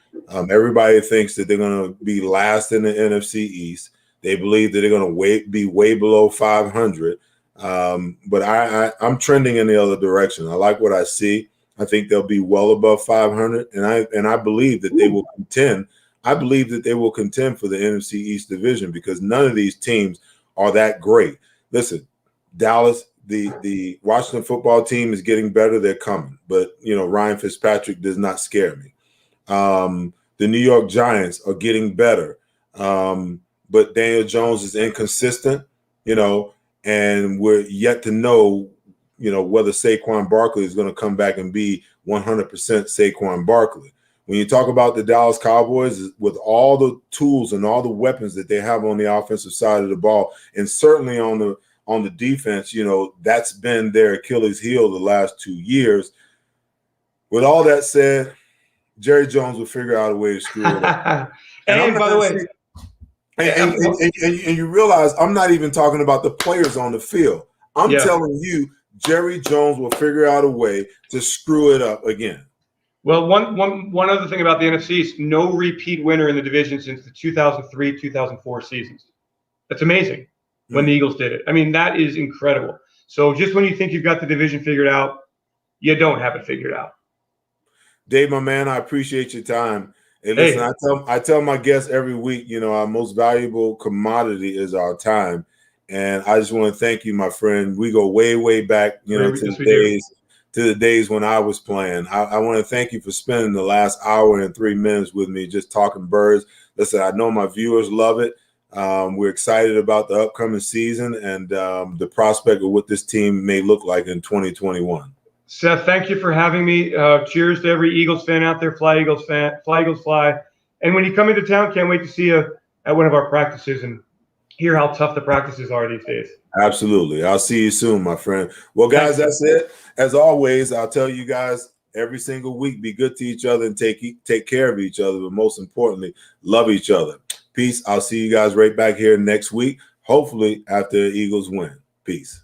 everybody thinks that they're going to be last in the NFC East. They believe that they're going to be way below 500. But I'm trending in the other direction. I like what I see. I think they'll be well above 500, and I believe that they will contend. I believe that they will contend for the NFC East division because none of these teams are that great. Listen, Dallas, the Washington football team is getting better. They're coming, but Ryan Fitzpatrick does not scare me. The New York Giants are getting better, but Daniel Jones is inconsistent. And we're yet to know, whether Saquon Barkley is going to come back and be 100% Saquon Barkley. When you talk about the Dallas Cowboys, with all the tools and all the weapons that they have on the offensive side of the ball, and certainly on the defense, that's been their Achilles heel the last 2 years. With all that said, Jerry Jones will figure out a way to screw it up. And by the way, And you realize I'm not even talking about the players on the field. I'm telling you, Jerry Jones will figure out a way to screw it up again. Well, one other thing about the NFC is no repeat winner in the division since the 2003-2004 seasons. That's amazing when the Eagles did it. I mean, that is incredible. So just when you think you've got the division figured out, you don't have it figured out. Dave, my man, I appreciate your time. And listen, I tell my guests every week, our most valuable commodity is our time. And I just want to thank you, my friend. We go way, way back, to the days when I was playing. I want to thank you for spending the last hour and 3 minutes with me just talking birds. Listen, I know my viewers love it. We're excited about the upcoming season and the prospect of what this team may look like in 2021. Seth, thank you for having me. Cheers to every Eagles fan out there. Fly Eagles fan. Fly Eagles fly. And when you come into town, can't wait to see you at one of our practices and hear how tough the practices are these days. Absolutely. I'll see you soon, my friend. Well, guys, that's it. As always, I'll tell you guys every single week, be good to each other and take care of each other. But most importantly, love each other. Peace. I'll see you guys right back here next week, hopefully after the Eagles win. Peace.